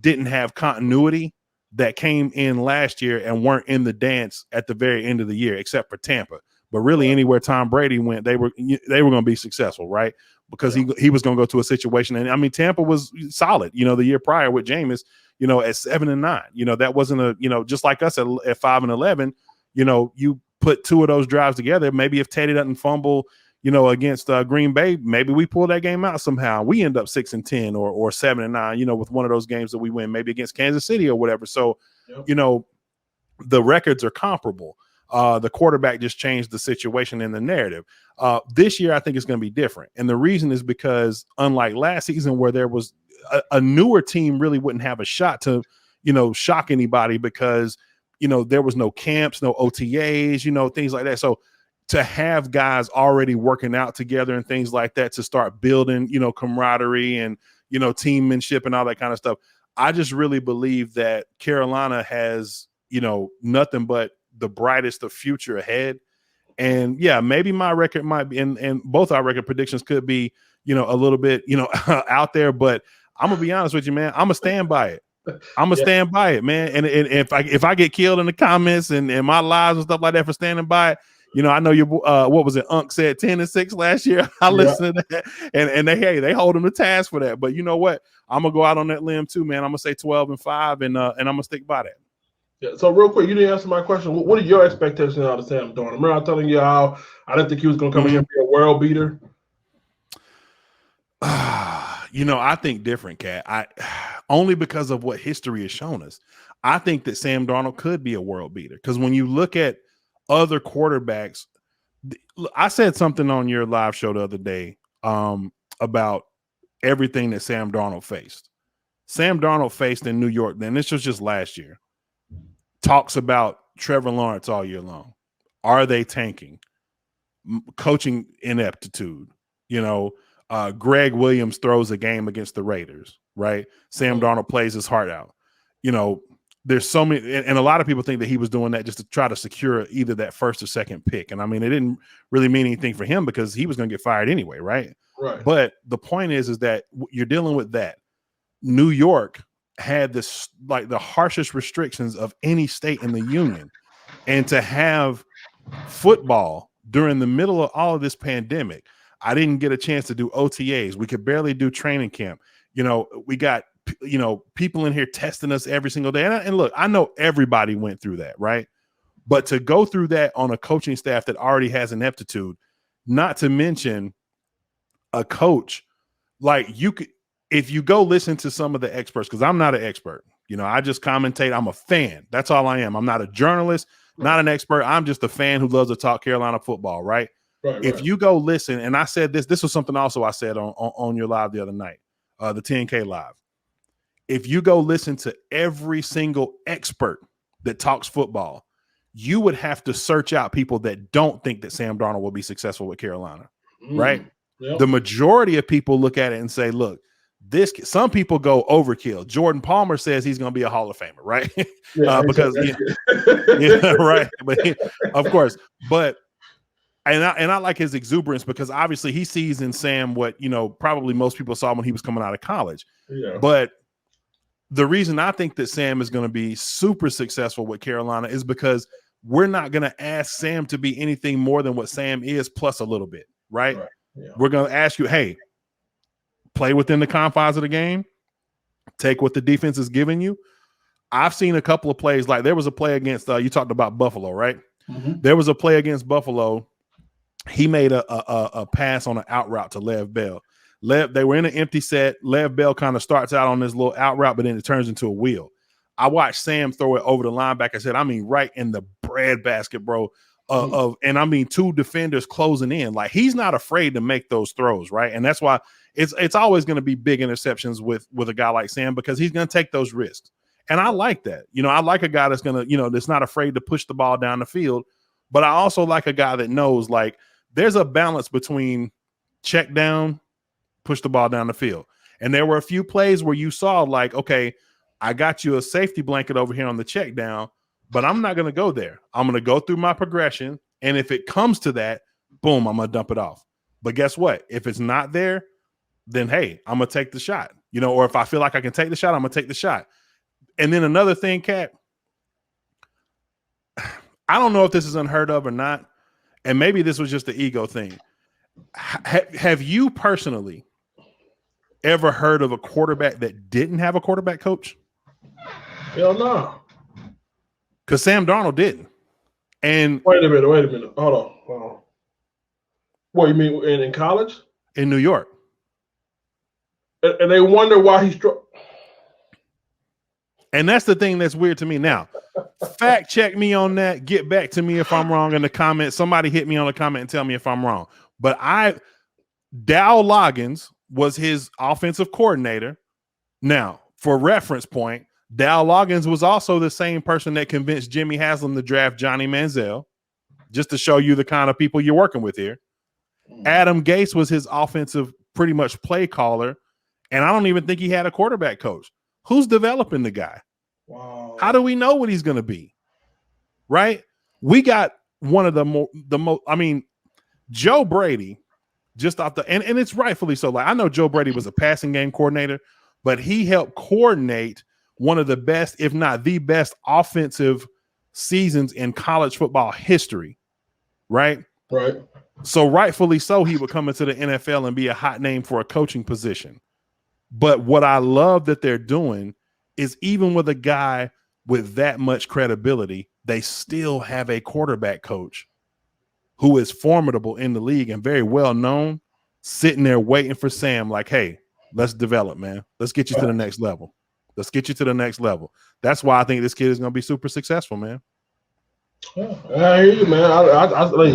didn't have continuity that came in last year and weren't in the dance at the very end of the year, except for Tampa. But really, anywhere Tom Brady went, they were going to be successful, right? Because he was going to go to a situation, and I mean, Tampa was solid, the year prior with Jameis, at 7-9. That wasn't just like us at 5-11. You put two of those drives together. Maybe if Teddy doesn't fumble, against Green Bay, maybe we pull that game out somehow. We end up 6-10 or 7-9, with one of those games that we win, maybe against Kansas City or whatever. So, the records are comparable. The quarterback just changed the situation in the narrative. This year, I think it's going to be different. And the reason is because unlike last season where there was a newer team really wouldn't have a shot to, shock anybody because, there was no camps, no OTAs, things like that. So to have guys already working out together and things like that to start building, camaraderie and, teammanship and all that kind of stuff. I just really believe that Carolina has, nothing but the brightest of future ahead. And yeah, maybe my record might be, and both our record predictions could be, a little bit, out there, but I'm gonna be honest with you, man. I'm gonna stand by it. I'm gonna stand by it, man. And if I get killed in the comments and my lives and stuff like that for standing by it, I know your what was it? Unc said 10-6 last year. I listened to that, and they hold him to task for that. But you know what? I'm gonna go out on that limb too, man. I'm gonna say 12-5, and I'm gonna stick by that. Yeah. So real quick, you didn't answer my question. What are your expectations out of Sam Darnold? Remember I was telling you how I didn't think he was gonna come in here and be a world beater. I think different, Kat. Only because of what history has shown us. I think that Sam Darnold could be a world beater because when you look at other quarterbacks, I said something on your live show the other day about everything that Sam Darnold faced. Sam Darnold faced in New York, then this was just last year, talks about Trevor Lawrence all year long. Are they tanking? Coaching ineptitude, Greg Williams throws a game against the Raiders, right? Sam Darnold plays his heart out. There's so many, and a lot of people think that he was doing that just to try to secure either that first or second pick. And I mean, it didn't really mean anything for him because he was going to get fired anyway, right? Right. But the point is that you're dealing with that. New York had this, like the harshest restrictions of any state in the union. And to have football during the middle of all of this pandemic, I didn't get a chance to do OTAs. We could barely do training camp. We got, people in here testing us every single day. And look, I know everybody went through that, right? But to go through that on a coaching staff that already has an aptitude, not to mention a coach, like you could, if you go listen to some of the experts, because I'm not an expert, I just commentate. I'm a fan. That's all I am. I'm not a journalist, not an expert. I'm just a fan who loves to talk Carolina football, right? If you go listen, and I said this was something also I said on your live the other night, the 10K live. If you go listen to every single expert that talks football, you would have to search out people that don't think that Sam Darnold will be successful with Carolina, right? Yep. The majority of people look at it and say, look, some people go overkill. Jordan Palmer says he's going to be a Hall of Famer, right? Because right. But of course, but and I like his exuberance because obviously he sees in Sam what, probably most people saw when he was coming out of college. Yeah. But the reason I think that Sam is going to be super successful with Carolina is because we're not going to ask Sam to be anything more than what Sam is plus a little bit, right? Yeah. We're going to ask you, hey, play within the confines of the game, take what the defense is giving you. I've seen a couple of plays, like there was a play against, you talked about Buffalo, right? Mm-hmm. There was a play against Buffalo. He made a pass on an out route to Lev Bell. They were in an empty set. Lev Bell kind of starts out on this little out route, but then it turns into a wheel. I watched Sam throw it over the linebacker. Right in the breadbasket, bro. And I mean, two defenders closing in. Like he's not afraid to make those throws, right? And that's why it's always going to be big interceptions with a guy like Sam because he's going to take those risks. And I like that. I like a guy that's going to, that's not afraid to push the ball down the field. But I also like a guy that knows, like, there's a balance between check down, push the ball down the field. And there were a few plays where you saw, like, okay, I got you a safety blanket over here on the check down, but I'm not going to go there. I'm going to go through my progression. And if it comes to that, boom, I'm going to dump it off. But guess what? If it's not there, then, hey, I'm going to take the shot. Or if I feel like I can take the shot, I'm going to take the shot. And then another thing, Kat, I don't know if this is unheard of or not, and maybe this was just the ego thing. Have you personally ever heard of a quarterback that didn't have a quarterback coach? Hell no. Because Sam Darnold didn't. And wait a minute. Hold on. What you mean in college? In New York. And they wonder why he's. And that's the thing that's weird to me. Now, fact check me on that. Get back to me if I'm wrong in the comments. Somebody hit me on the comment and tell me if I'm wrong. But Dow Loggins was his offensive coordinator. Now, for reference point, Dow Loggins was also the same person that convinced Jimmy Haslam to draft Johnny Manziel, just to show you the kind of people you're working with here. Adam Gase was his offensive pretty much play caller, and I don't even think he had a quarterback coach. Who's developing the guy? Wow. How do we know what he's going to be? Right? We got one of the most, I mean, Joe Brady, just off the, and it's rightfully so. Like, I know Joe Brady was a passing game coordinator, but he helped coordinate one of the best, if not the best, offensive seasons in college football history. Right? Right. So rightfully so, he would come into the NFL and be a hot name for a coaching position. But what I love that they're doing is, even with a guy with that much credibility, they still have a quarterback coach who is formidable in the league and very well known, sitting there waiting for Sam, like, hey, let's develop, man. Let's get you to the next level. Let's get you to the next level. That's why I think this kid is going to be super successful, man. Yeah, I hear you, man.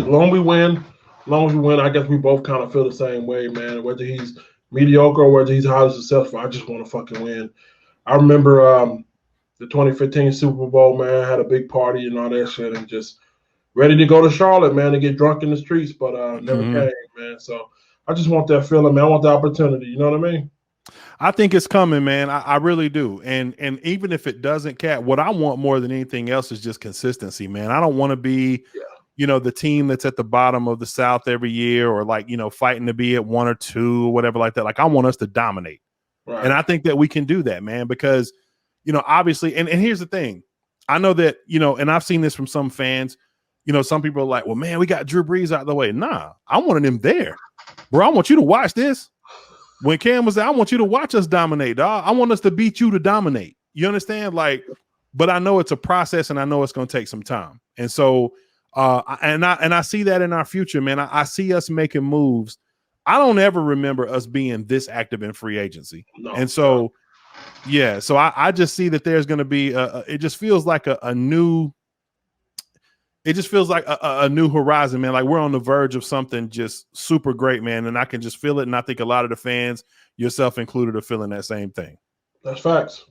Long as we win, I guess we both kind of feel the same way, man. Whether he's mediocre or whether he's highly successful, I just want to fucking win. I remember the 2015 Super Bowl, man. Had a big party and all that shit, and just ready to go to Charlotte, man, to get drunk in the streets, but never came, man. So I just want that feeling, man. I want the opportunity. You know what I mean? I think it's coming, man. I really do. And even if it doesn't, Cat, what I want more than anything else is just consistency, man. I don't want to be, the team that's at the bottom of the South every year, or like, fighting to be at 1 or 2 or whatever like that. Like, I want us to dominate. Right. And I think that we can do that, man, because, obviously, and here's the thing. I know that, and I've seen this from some fans, some people are like, well, man, we got Drew Brees out of the way. Nah, I wanted him there. Bro, I want you to watch this. When Cam was there, I want you to watch us dominate, dog. I want us to beat you to dominate. You understand? Like, but I know it's a process, and I know it's going to take some time. And so, I see that in our future, man. I see us making moves. I don't ever remember us being this active in free agency. No, and so, yeah. So I just see that there's going to be it just feels like a new. It just feels like a new horizon, man. Like, we're on the verge of something just super great, man. And I can just feel it. And I think a lot of the fans, yourself included, are feeling that same thing. That's facts.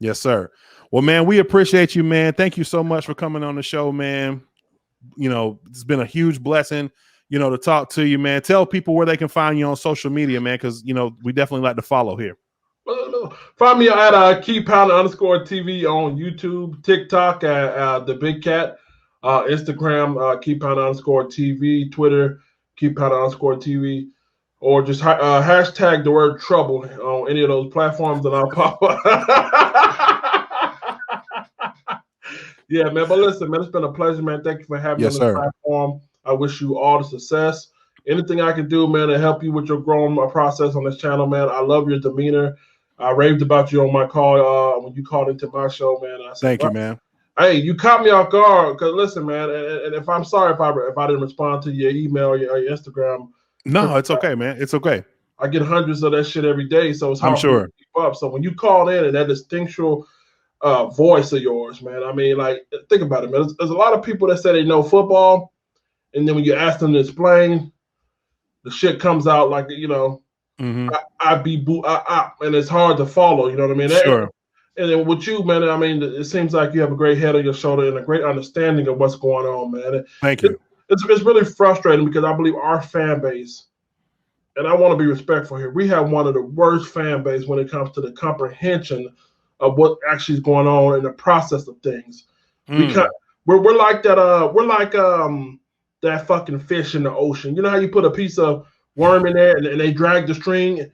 Yes, sir. Well, man, we appreciate you, man. Thank you so much for coming on the show, man. It's been a huge blessing, to talk to you, man. Tell people where they can find you on social media, man, because, we definitely like to follow here. Find me at @KeyPound_TV on YouTube, TikTok at the Big Katt. Instagram, @KeyPound_TV, Twitter, KeyPound_TV, or just hashtag the word trouble on any of those platforms, and I'll pop up. Yeah, man. But listen, man, it's been a pleasure, man. Thank you for having me on this platform. I wish you all the success. Anything I can do, man, to help you with your growing process on this channel, man. I love your demeanor. I raved about you on my call when you called into my show, man. I said, thank you, man. Hey, you caught me off guard, because listen, man, and if I'm sorry if I didn't respond to your email or your Instagram. No, it's okay, man. It's okay. I get hundreds of that shit every day, so it's hard I'm sure to keep up. So when you call in and that distinctual voice of yours, man, I mean, like, think about it, man. There's a lot of people that say they know football, and then when you ask them to explain, the shit comes out like, and it's hard to follow. You know what I mean? Sure. And then with you, man, I mean, it seems like you have a great head on your shoulder and a great understanding of what's going on, man. Thank you. It's really frustrating, because I believe our fan base, and I want to be respectful here, we have one of the worst fan base when it comes to the comprehension of what actually is going on in the process of things. We're like that. We're like that fucking fish in the ocean. You know how you put a piece of worm in there and they drag the string?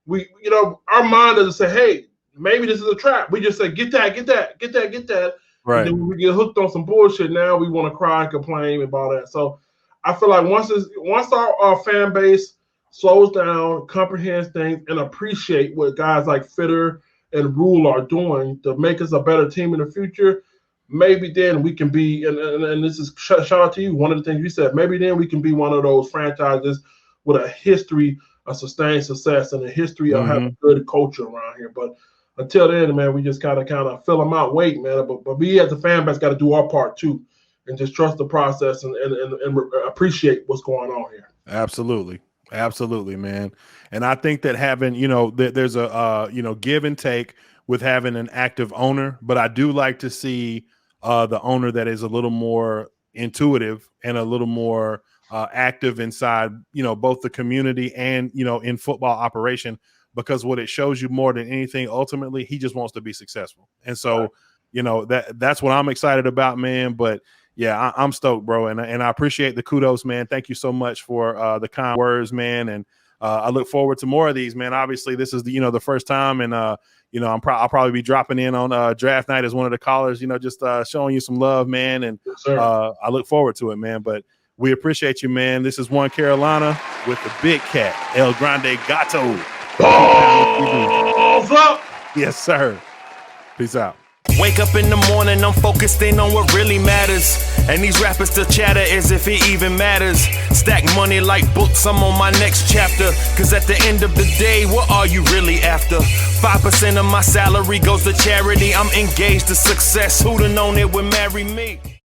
Our mind doesn't say, hey, maybe this is a trap. We just say, get that. Right. And then when we get hooked on some bullshit, now we want to cry and complain about that. So I feel like once our fan base slows down, comprehends things, and appreciate what guys like Fitter and Rule are doing to make us a better team in the future, maybe then we can be, and this is shout out to you. One of the things you said, maybe then we can be one of those franchises with a history of sustained success and a history of having good culture around here. But until then, man, we just kind of fill them out, wait, man. But we as a fan base got to do our part too, and just trust the process and appreciate what's going on here. Absolutely. Absolutely, man. And I think that having, there's a, give and take with having an active owner, but I do like to see the owner that is a little more intuitive and a little more active inside, both the community and, in football operation, because what it shows you more than anything, ultimately, he just wants to be successful. And so, that's what I'm excited about, man. But yeah, I'm stoked, bro. And I appreciate the kudos, man. Thank you so much for the kind words, man. And I look forward to more of these, man. Obviously, this is the first time, and I'll probably be dropping in on draft night as one of the callers, just showing you some love, man. And I look forward to it, man. But we appreciate you, man. This is One Carolina with the Big Katt, El Grande Gato. Balls up. Yes, sir. Peace out. Wake up in the morning, I'm focused in on what really matters. And these rappers still chatter as if it even matters. Stack money like books, I'm on my next chapter. Cause at the end of the day, what are you really after? 5% of my salary goes to charity. I'm engaged to success. Who'da known it would marry me?